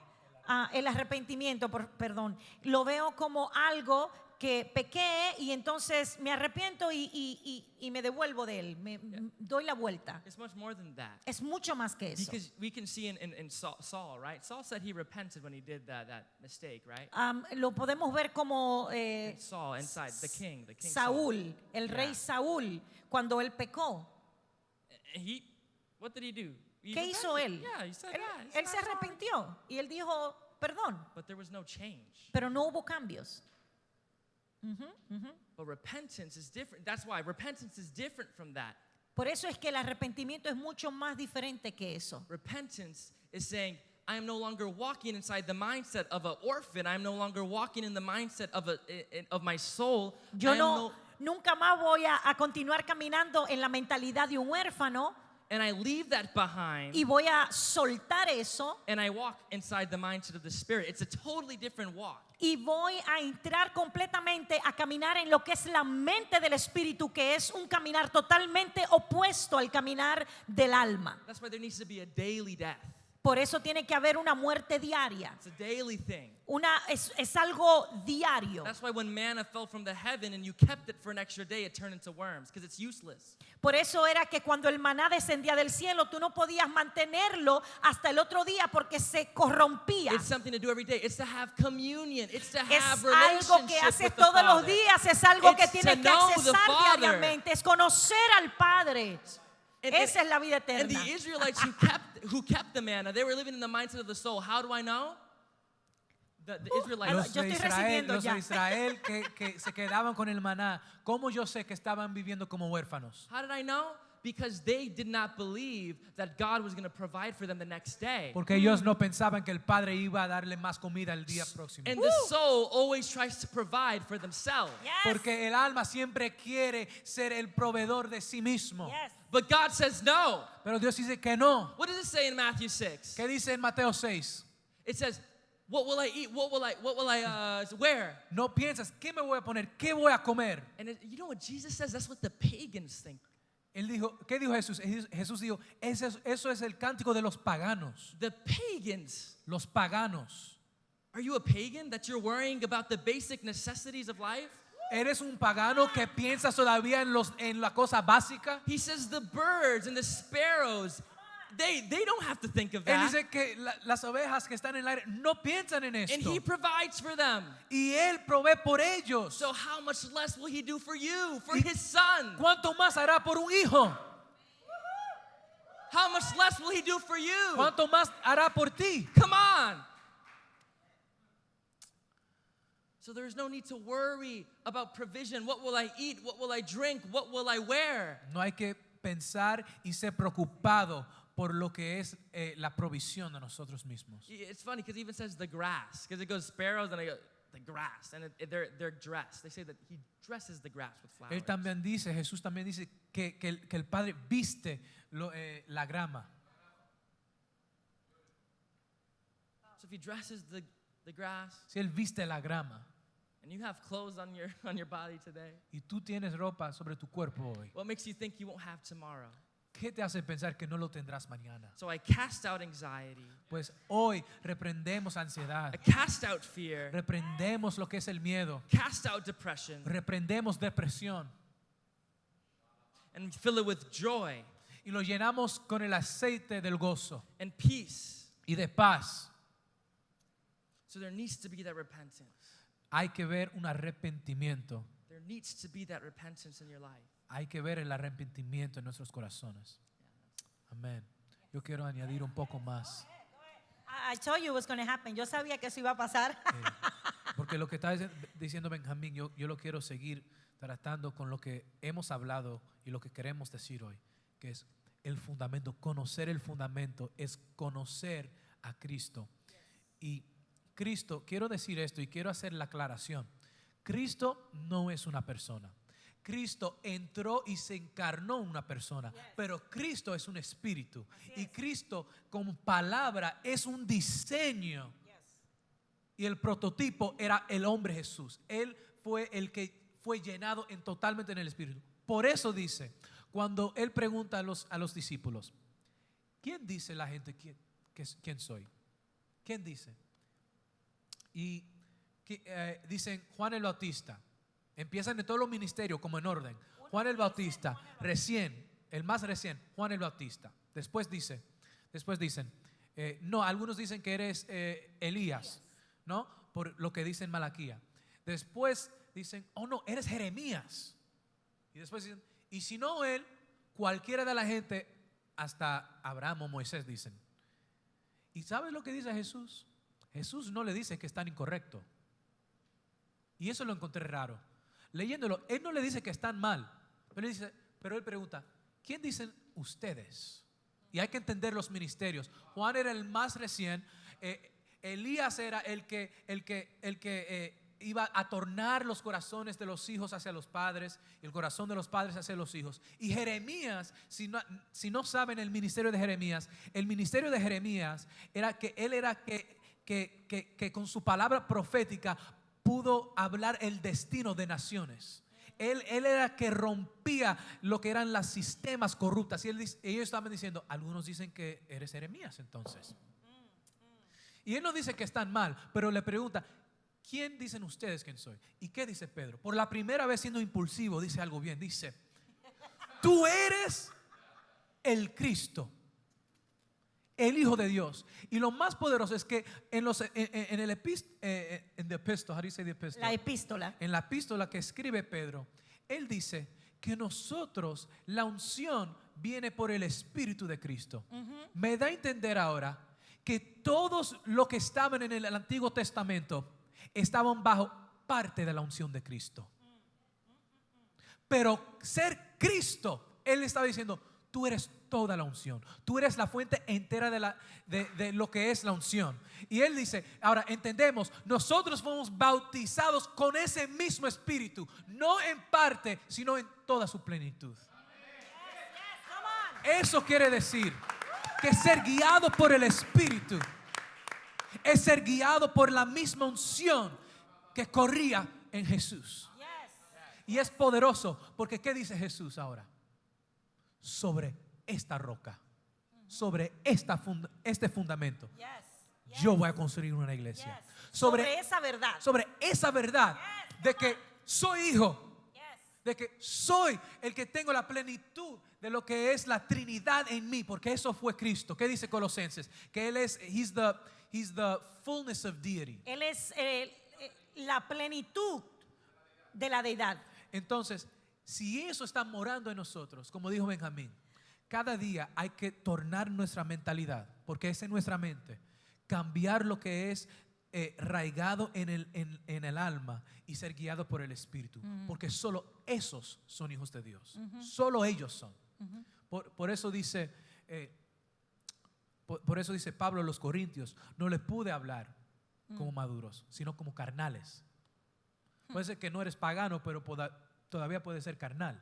[SPEAKER 1] el arrepentimiento, perdón, lo veo como algo que pequé y entonces me arrepiento y me devuelvo de él, me doy la vuelta.
[SPEAKER 3] It's much more than that.
[SPEAKER 1] Es mucho más que eso.
[SPEAKER 3] Because we can see in Saul, right? Saul said he repented when he did that mistake, right?
[SPEAKER 1] Lo podemos ver como
[SPEAKER 3] Saul inside the king
[SPEAKER 1] Saúl, el rey
[SPEAKER 3] Yeah.
[SPEAKER 1] Saúl, cuando él pecó.
[SPEAKER 3] What did he do? He
[SPEAKER 1] ¿Qué hizo él?
[SPEAKER 3] repented. Yeah, he said,
[SPEAKER 1] Él,
[SPEAKER 3] yeah, he said,
[SPEAKER 1] él se
[SPEAKER 3] "I'm sorry."
[SPEAKER 1] arrepintió y él dijo perdón,
[SPEAKER 3] But there was no change.
[SPEAKER 1] pero no hubo cambios.
[SPEAKER 3] But repentance is different. That's why repentance is different from that.
[SPEAKER 1] Por eso es que el arrepentimiento es mucho más diferente que eso.
[SPEAKER 3] Repentance is saying, I am no longer walking inside the mindset of an orphan. I am no longer walking in the mindset of my soul.
[SPEAKER 1] Yo
[SPEAKER 3] I am
[SPEAKER 1] nunca más voy a continuar caminando en la mentalidad de un huérfano
[SPEAKER 3] and I leave that behind.
[SPEAKER 1] y voy a soltar eso
[SPEAKER 3] And I walk inside the mindset of the Spirit. It's a totally different walk.
[SPEAKER 1] y voy a entrar completamente a caminar en lo que es la mente del espíritu, que es un caminar totalmente opuesto al caminar del alma.
[SPEAKER 3] That's why there needs to be a daily death.
[SPEAKER 1] Por eso tiene que haber una muerte diaria.
[SPEAKER 3] It's a daily thing.
[SPEAKER 1] Es algo diario.
[SPEAKER 3] That's why when manna fell from the heaven and you kept it for an extra day, it turned into worms because it's useless.
[SPEAKER 1] Por eso era que cuando el maná descendía del cielo, tú no podías mantenerlo hasta el otro día porque se corrompía.
[SPEAKER 3] It's something to do every day. It's to have communion. It's to
[SPEAKER 1] Es
[SPEAKER 3] have
[SPEAKER 1] algo que
[SPEAKER 3] relationship
[SPEAKER 1] haces
[SPEAKER 3] with the
[SPEAKER 1] todos los
[SPEAKER 3] Father.
[SPEAKER 1] días, es algo que
[SPEAKER 3] It's
[SPEAKER 1] tienes
[SPEAKER 3] to
[SPEAKER 1] que
[SPEAKER 3] know the
[SPEAKER 1] accesar
[SPEAKER 3] Father.
[SPEAKER 1] diariamente, es conocer al Padre. Esa es la vida
[SPEAKER 3] And
[SPEAKER 1] eterna.
[SPEAKER 3] the Israelites who kept the manna, they were living in the mindset of the soul. How do I know? The Israelites.
[SPEAKER 1] Yo
[SPEAKER 2] Los de
[SPEAKER 1] estoy
[SPEAKER 2] Israel,
[SPEAKER 1] recibiendo
[SPEAKER 2] los
[SPEAKER 1] ya.
[SPEAKER 2] de Israel que se quedaban con el maná, ¿cómo yo sé que estaban viviendo como huérfanos?
[SPEAKER 3] How did I know? Because they did not believe that God was going to provide for them the next day.
[SPEAKER 2] Porque ellos no pensaban que el Padre iba a darle más comida el día próximo.
[SPEAKER 3] And the soul always tries to provide for themselves.
[SPEAKER 1] Yes.
[SPEAKER 2] Porque el alma siempre quiere ser el proveedor de sí mismo.
[SPEAKER 1] Yes.
[SPEAKER 3] But God says no.
[SPEAKER 2] Pero Dios dice que no.
[SPEAKER 3] What does it say in Matthew 6?
[SPEAKER 2] ¿Qué dice en Mateo 6?
[SPEAKER 3] It says, what will I eat? What will I wear?
[SPEAKER 2] No piensas, ¿qué me voy a poner? ¿Qué voy a comer?
[SPEAKER 3] And you know what Jesus says? That's what the pagans think.
[SPEAKER 2] Él dijo, ¿qué dijo Jesús? Jesús dijo, eso es el cántico de los paganos.
[SPEAKER 3] The pagans.
[SPEAKER 2] Los paganos.
[SPEAKER 3] Are you a pagan that you're worrying about the basic necessities of life?
[SPEAKER 2] ¿Eres un pagano que piensas todavía en la cosa básica?
[SPEAKER 3] He says the birds and the sparrows, they don't have to think of
[SPEAKER 2] Él
[SPEAKER 3] that.
[SPEAKER 2] dice que las ovejas que están en el aire no piensan en
[SPEAKER 3] And
[SPEAKER 2] esto.
[SPEAKER 3] he provides for them.
[SPEAKER 2] Y Él provee por ellos.
[SPEAKER 3] So how much less will he do for you, for his son?
[SPEAKER 2] ¿Cuánto más hará por un hijo?
[SPEAKER 3] How much less will he do for you?
[SPEAKER 2] ¿Cuánto más hará por ti?
[SPEAKER 3] Come on. So there's no need to worry about provision. What will I eat? What will I drink? What will I wear?
[SPEAKER 2] No hay que pensar y ser preocupado por lo que es la provisión de nosotros mismos.
[SPEAKER 3] It's funny because it even says the grass, because it goes sparrows and I go the grass, and they're dressed. They say that he dresses the grass with flowers.
[SPEAKER 2] Él también dice, Jesús también dice que el Padre viste la grama.
[SPEAKER 3] So if he dresses the grass,
[SPEAKER 2] Si Él viste la grama
[SPEAKER 3] and you have clothes on your body today,
[SPEAKER 2] y tú tienes ropa sobre tu cuerpo hoy,
[SPEAKER 3] what makes you think you won't have tomorrow?
[SPEAKER 2] ¿qué te hace pensar que no lo tendrás mañana?
[SPEAKER 3] So I cast out anxiety.
[SPEAKER 2] Pues hoy reprendemos ansiedad,
[SPEAKER 3] I cast out fear.
[SPEAKER 2] reprendemos lo que es el miedo,
[SPEAKER 3] Cast out depression.
[SPEAKER 2] reprendemos depresión
[SPEAKER 3] And fill it with joy
[SPEAKER 2] y lo llenamos con el aceite del gozo
[SPEAKER 3] and peace.
[SPEAKER 2] y de paz.
[SPEAKER 3] So there needs to be that repentance.
[SPEAKER 2] Hay que ver un arrepentimiento.
[SPEAKER 3] There needs to be that repentance in your life.
[SPEAKER 2] Hay que ver el arrepentimiento en nuestros corazones. Amén. Yo quiero añadir un poco más.
[SPEAKER 1] I told you it was going to happen. Yo sabía que eso iba a pasar.
[SPEAKER 2] Porque lo que está diciendo Benjamín, yo lo quiero seguir tratando con lo que hemos hablado y lo que queremos decir hoy, que es el fundamento. Conocer el fundamento es conocer a Cristo. Y Cristo, quiero decir esto y quiero hacer la aclaración. Cristo no es una persona. Cristo entró y se encarnó en una persona, pero Cristo es un espíritu. Y Cristo como palabra es un diseño. Y el prototipo era el hombre Jesús. Él fue el que fue llenado totalmente en el espíritu. Por eso dice, cuando él pregunta a los discípulos, ¿quién dice la gente quién soy? ¿Quién dice? Y dicen Juan el Bautista. Empiezan de todos los ministerios como en orden. Juan el Bautista, el más recién, Juan el Bautista. Después dicen, no, algunos dicen que eres Elías, ¿no? Por lo que dice en Malaquía. Después dicen, oh no, eres Jeremías. Y después dicen, y si no él, cualquiera de la gente, hasta Abraham o Moisés dicen. ¿Y sabes lo que dice Jesús? Jesús no le dice que están incorrectos. Y eso lo encontré raro. leyéndolo, él no le dice que están mal, pero él pregunta, ¿quién dicen ustedes? Y hay que entender los ministerios. Juan era el más recién, Elías era el que iba a tornar los corazones de los hijos hacia los padres y el corazón de los padres hacia los hijos. Y Jeremías, si no saben el ministerio de Jeremías, el ministerio de Jeremías era que él era que con su palabra profética pudo hablar el destino de naciones. Él era que rompía lo que eran los sistemas corruptos. Y ellos estaban diciendo, algunos dicen que eres Jeremías entonces. Y él no dice que están mal, pero le pregunta, ¿quién dicen ustedes quién soy? ¿Y qué dice Pedro? Por la primera vez siendo impulsivo, dice algo bien. Dice, tú eres el Cristo, el Hijo de Dios. Y lo más poderoso es que en
[SPEAKER 1] La epístola.
[SPEAKER 2] en la epístola que escribe Pedro, él dice que nosotros, la unción viene por el Espíritu de Cristo. Me da a entender ahora que todos los que estaban en el Antiguo Testamento estaban bajo parte de la unción de Cristo. Pero ser Cristo, él estaba diciendo, tú eres toda la unción, tú eres la fuente entera de lo que es la unción. Y él dice, ahora entendemos, nosotros fuimos bautizados con ese mismo espíritu, no en parte, sino en toda su plenitud. Eso quiere decir que ser guiado por el Espíritu es ser guiado por la misma unción que corría en Jesús. Y es poderoso porque ¿qué dice Jesús ahora? Sobre esta roca, sobre este fundamento, yo voy a construir una iglesia.
[SPEAKER 1] Sobre esa verdad.
[SPEAKER 2] Sobre esa verdad de que soy hijo, de que soy el que tengo la plenitud de lo que es la Trinidad en mí, porque eso fue Cristo. ¿Qué dice Colosenses? Que él es, he's the fullness of deity.
[SPEAKER 1] Él es la plenitud de la deidad.
[SPEAKER 2] Entonces, si eso está morando en nosotros, como dijo Benjamín, cada día hay que tornar nuestra mentalidad, porque es en nuestra mente, cambiar lo que es raigado en el alma y ser guiado por el Espíritu, porque solo esos son hijos de Dios, solo ellos son. Por eso dice Pablo a los Corintios, no le pude hablar como maduros, sino como carnales. Puede ser que no eres pagano, pero todavía puede ser carnal.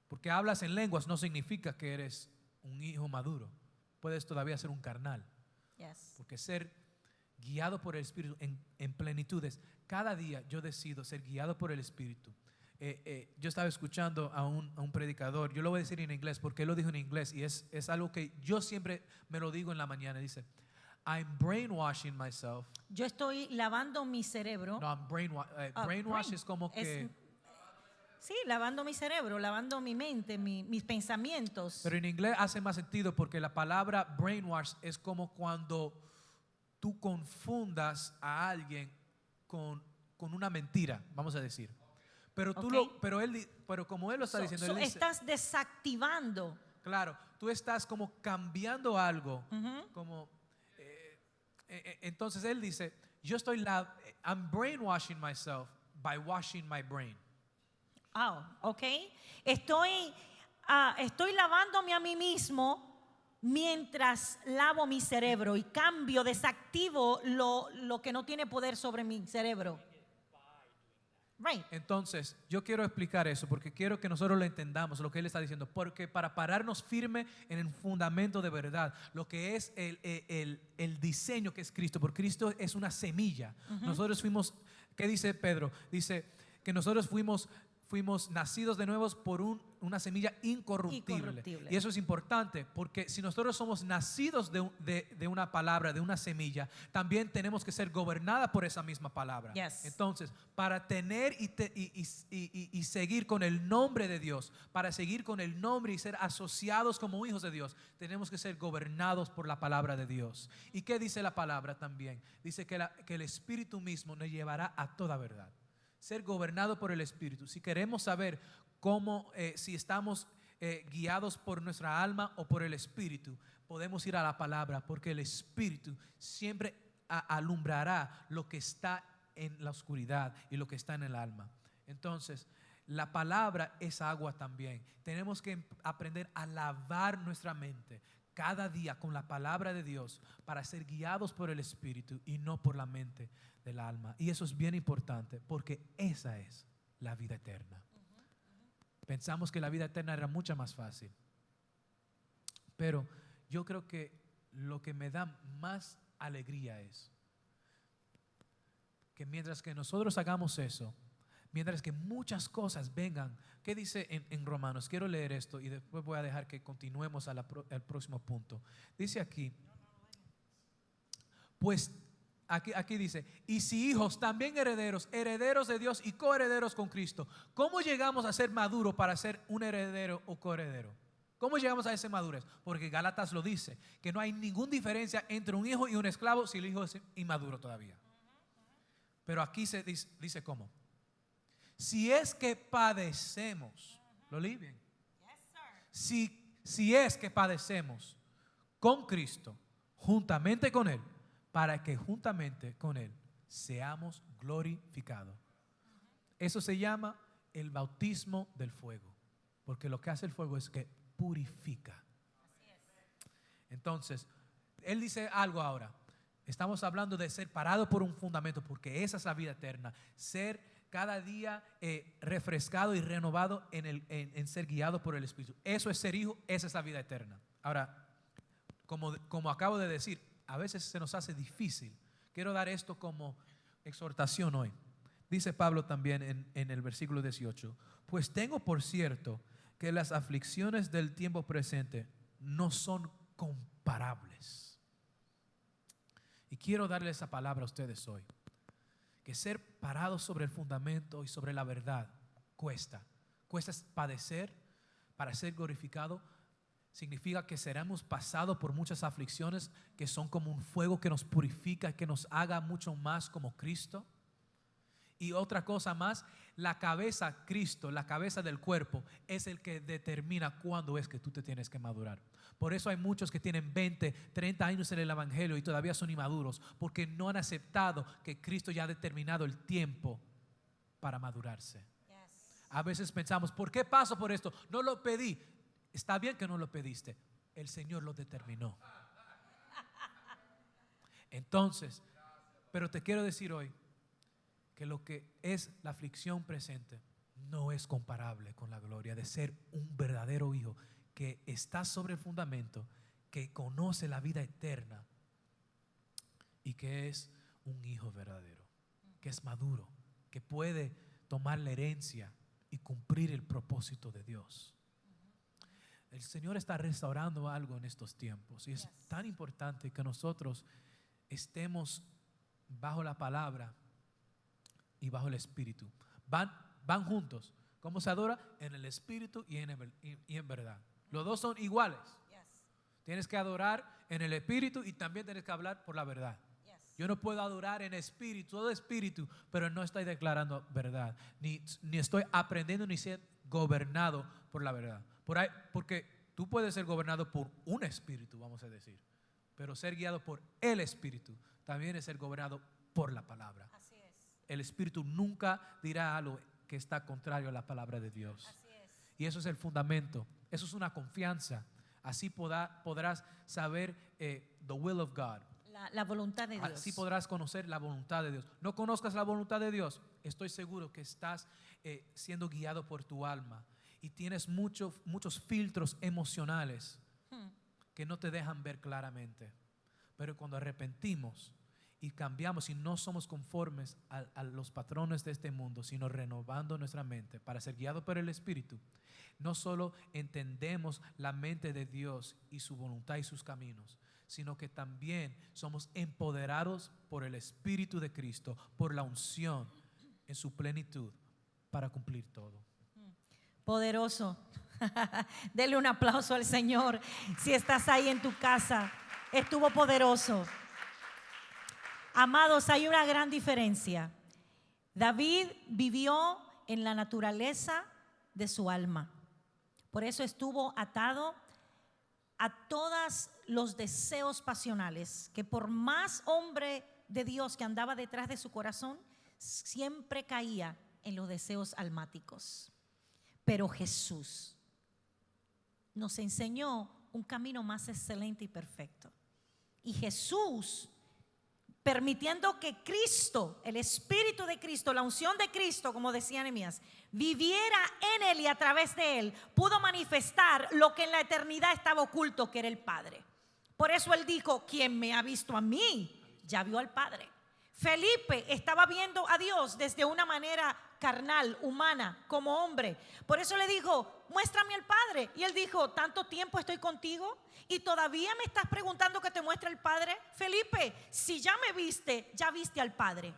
[SPEAKER 2] Porque hablas en lenguas no significa que eres un hijo maduro. Puedes todavía ser un carnal. Porque ser guiado por el Espíritu en plenitudes, cada día yo decido ser guiado por el Espíritu. Yo estaba escuchando a un predicador, yo lo voy a decir en inglés porque él lo dijo en inglés y es algo que yo siempre me lo digo en la mañana. Dice, I'm brainwashing myself.
[SPEAKER 1] Yo estoy lavando mi cerebro.
[SPEAKER 2] No, brainwash es como que...
[SPEAKER 1] Sí, lavando mi cerebro, lavando mi mente, mis pensamientos.
[SPEAKER 2] Pero en inglés hace más sentido porque la palabra brainwash es como cuando tú confundas a alguien con una mentira, vamos a decir. Pero pero como él lo está diciendo, él dice,
[SPEAKER 1] estás desactivando.
[SPEAKER 2] Claro, tú estás como cambiando algo, como entonces él dice, I'm brainwashing myself by washing my brain.
[SPEAKER 1] Estoy lavándome a mí mismo mientras lavo mi cerebro y desactivo lo que no tiene poder sobre mi cerebro.
[SPEAKER 2] Entonces, yo quiero explicar eso porque quiero que nosotros lo entendamos, lo que él está diciendo, porque para pararnos firme en el fundamento de verdad, lo que es el diseño que es Cristo, porque Cristo es una semilla. Nosotros fuimos, ¿qué dice Pedro? Dice que nosotros fuimos nacidos de nuevo por una semilla incorruptible. Y eso es importante porque si nosotros somos nacidos de una palabra, de una semilla, también tenemos que ser gobernadas por esa misma palabra. Entonces, para tener y seguir con el nombre de Dios, para seguir con el nombre y ser asociados como hijos de Dios, tenemos que ser gobernados por la palabra de Dios. ¿Y qué dice la palabra también? Dice que el Espíritu mismo nos llevará a toda verdad. Ser gobernado por el Espíritu. Si queremos saber cómo, si estamos guiados por nuestra alma o por el Espíritu, podemos ir a la palabra porque el Espíritu siempre alumbrará lo que está en la oscuridad y lo que está en el alma. Entonces, la palabra es agua también. Tenemos que aprender a lavar nuestra mente cada día con la palabra de Dios para ser guiados por el Espíritu y no por la mente del alma. Y eso es bien importante porque esa es la vida eterna. Pensamos que la vida eterna era mucho más fácil. Pero yo creo que lo que me da más alegría es que mientras que nosotros hagamos eso, mientras que muchas cosas vengan, ¿qué dice en Romanos? Quiero leer esto y después voy a dejar que continuemos al próximo punto. Dice aquí, pues aquí dice, y si hijos, también herederos, herederos de Dios y coherederos con Cristo. ¿Cómo llegamos a ser maduros para ser un heredero o coheredero? ¿Cómo llegamos a esa madurez? Porque Gálatas lo dice, que no hay ninguna diferencia entre un hijo y un esclavo si el hijo es inmaduro todavía. Pero aquí se dice ¿cómo? Si es que padecemos, ¿lo leí bien? Si es que padecemos con Cristo, juntamente con Él, para que juntamente con Él seamos glorificados. Eso se llama el bautismo del fuego, porque lo que hace el fuego es que purifica. Entonces, Él dice algo ahora. Estamos hablando de ser parado por un fundamento, porque esa es la vida eterna. Ser cada día refrescado y renovado en ser guiado por el Espíritu. Eso es ser hijo, esa es la vida eterna. Ahora, como acabo de decir, a veces se nos hace difícil. Quiero dar esto como exhortación hoy. Dice Pablo también en el versículo 18, pues tengo por cierto que las aflicciones del tiempo presente no son comparables. Y quiero darle esa palabra a ustedes hoy. Que ser parados sobre el fundamento y sobre la verdad cuesta. Cuesta padecer para ser glorificado. Significa que seremos pasados por muchas aflicciones que son como un fuego que nos purifica, que nos haga mucho más como Cristo. Y otra cosa más, la cabeza, Cristo, la cabeza del cuerpo, es el que determina cuándo es que tú te tienes que madurar. Por eso hay muchos que tienen 20, 30 años en el evangelio y todavía son inmaduros, porque no han aceptado que Cristo ya ha determinado el tiempo para madurarse. A veces pensamos, ¿por qué paso por esto? No lo pedí. Está bien que no lo pediste, el Señor lo determinó. Entonces, pero te quiero decir hoy que lo que es la aflicción presente no es comparable con la gloria de ser un verdadero hijo que está sobre el fundamento, que conoce la vida eterna y que es un hijo verdadero, que es maduro, que puede tomar la herencia y cumplir el propósito de Dios. El Señor está restaurando algo en estos tiempos y es tan importante que nosotros estemos bajo la palabra y bajo el Espíritu. Van juntos. ¿Cómo se adora? En el Espíritu y en verdad. Los dos son iguales. Tienes que adorar en el Espíritu y también tienes que hablar por la verdad. Yo no puedo adorar en espíritu, todo espíritu, pero no estoy declarando verdad. Ni estoy aprendiendo ni ser gobernado por la verdad. Porque tú puedes ser gobernado por un espíritu, vamos a decir. Pero ser guiado por el Espíritu también es ser gobernado por la palabra.
[SPEAKER 1] Así es.
[SPEAKER 2] El Espíritu nunca dirá algo que está contrario a la palabra de Dios.
[SPEAKER 1] Así es.
[SPEAKER 2] Y eso es el fundamento. Eso es una confianza. Así podrás saber the will of God.
[SPEAKER 1] La voluntad de Dios.
[SPEAKER 2] Así podrás conocer la voluntad de Dios. No conozcas la voluntad de Dios, estoy seguro que estás siendo guiado por tu alma y tienes muchos filtros emocionales que no te dejan ver claramente. Pero cuando arrepentimos y cambiamos y no somos conformes a los patrones de este mundo, sino renovando nuestra mente para ser guiados por el Espíritu, no solo entendemos la mente de Dios y su voluntad y sus caminos, sino que también somos empoderados por el Espíritu de Cristo, por la unción en su plenitud para cumplir todo.
[SPEAKER 1] Poderoso. Dele un aplauso al Señor. Si estás ahí en tu casa, estuvo poderoso. Amados, hay una gran diferencia. David vivió en la naturaleza de su alma. Por eso estuvo atado a todos los deseos pasionales, que por más hombre de Dios que andaba detrás de su corazón, siempre caía en los deseos almáticos. Pero Jesús nos enseñó un camino más excelente y perfecto. Y Jesús, permitiendo que Cristo, el Espíritu de Cristo, la unción de Cristo, como decía Nehemías, viviera en él y a través de él, pudo manifestar lo que en la eternidad estaba oculto, que era el Padre. Por eso él dijo: quien me ha visto a mí, ya vio al Padre. Felipe estaba viendo a Dios desde una manera carnal, humana, como hombre. Por eso le dijo: muéstrame al Padre. Y él dijo: tanto tiempo estoy contigo y todavía me estás preguntando que te muestre el Padre. Felipe, si ya me viste, ya viste al Padre.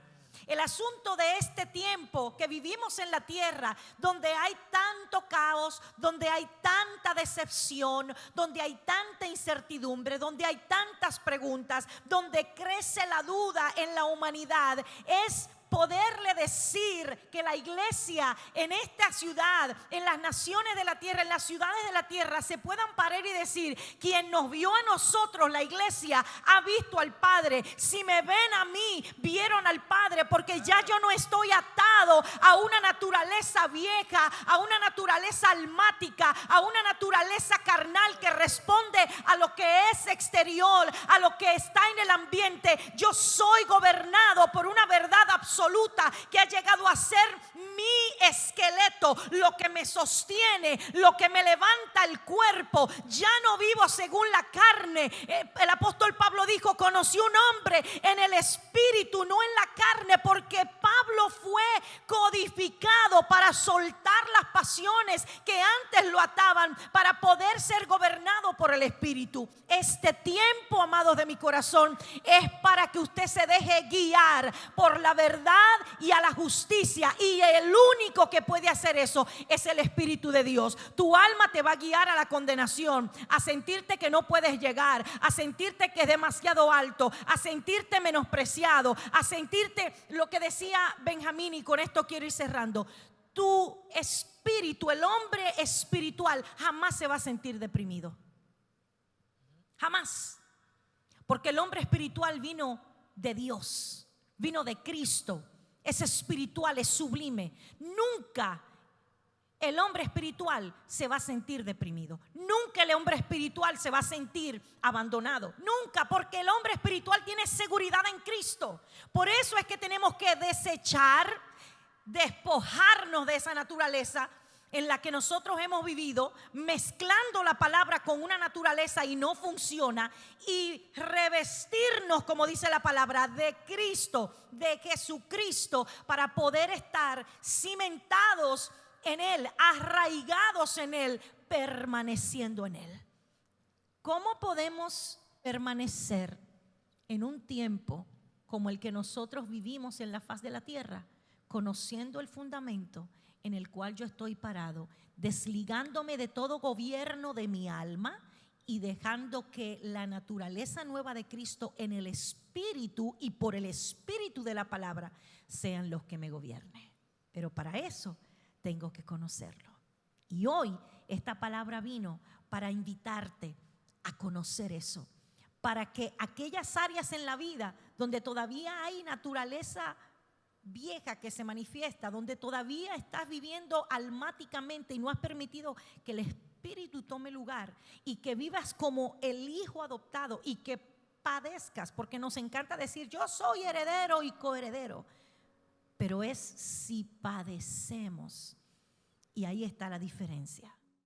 [SPEAKER 1] El asunto de este tiempo que vivimos en la tierra, donde hay tanto caos, donde hay tanta decepción, donde hay tanta incertidumbre, donde hay tantas preguntas, donde crece la duda en la humanidad, es poderle decir que la iglesia en esta ciudad, en las naciones de la tierra, en las ciudades de la tierra, se puedan parar y decir: quien nos vio a nosotros, la iglesia, ha visto al Padre. Si me ven a mí, vieron al Padre, porque ya yo no estoy atado a una naturaleza vieja, a una naturaleza almática, a una naturaleza carnal que responde a lo que es exterior, a lo que está en el ambiente. Yo soy gobernado por una verdad absoluta que ha llegado a ser mi esqueleto, lo que me sostiene, lo que me levanta el cuerpo. Ya no vivo según la carne. El apóstol Pablo dijo: conocí un hombre en el espíritu, no en la carne, porque Pablo fue codificado para soltar las pasiones que antes lo ataban, para poder ser gobernado por el espíritu. Este tiempo, amados de mi corazón, es para que usted se deje guiar por la verdad y a la justicia, y el único que puede hacer eso es el Espíritu de Dios. Tu alma te va a guiar a la condenación, a sentirte que no puedes llegar, a sentirte que es demasiado alto, a sentirte menospreciado, a sentirte lo que decía Benjamín, y con esto quiero ir cerrando. Tu espíritu, el hombre espiritual, jamás se va a sentir deprimido, jamás, porque el hombre espiritual vino de Dios, vino de Cristo. Es espiritual, es sublime. Nunca el hombre espiritual se va a sentir deprimido. Nunca el hombre espiritual se va a sentir abandonado. Nunca, porque el hombre espiritual tiene seguridad en Cristo. Por eso es que tenemos que desechar, despojarnos de esa naturaleza en la que nosotros hemos vivido, mezclando la palabra con una naturaleza y no funciona, y revestirnos, como dice la palabra, de Cristo, de Jesucristo, para poder estar cimentados en Él, arraigados en Él, permaneciendo en Él. ¿Cómo podemos permanecer en un tiempo como el que nosotros vivimos en la faz de la tierra? Conociendo el fundamento en el cual yo estoy parado, desligándome de todo gobierno de mi alma y dejando que la naturaleza nueva de Cristo en el Espíritu y por el Espíritu de la palabra sean los que me gobiernen. Pero para eso tengo que conocerlo. Y hoy esta palabra vino para invitarte a conocer eso, para que aquellas áreas en la vida donde todavía hay naturaleza vieja que se manifiesta, donde todavía estás viviendo almáticamente y no has permitido que el Espíritu tome lugar, y que vivas como el hijo adoptado y que padezcas, porque nos encanta decir: yo soy heredero y coheredero, pero es si padecemos, y ahí está la diferencia.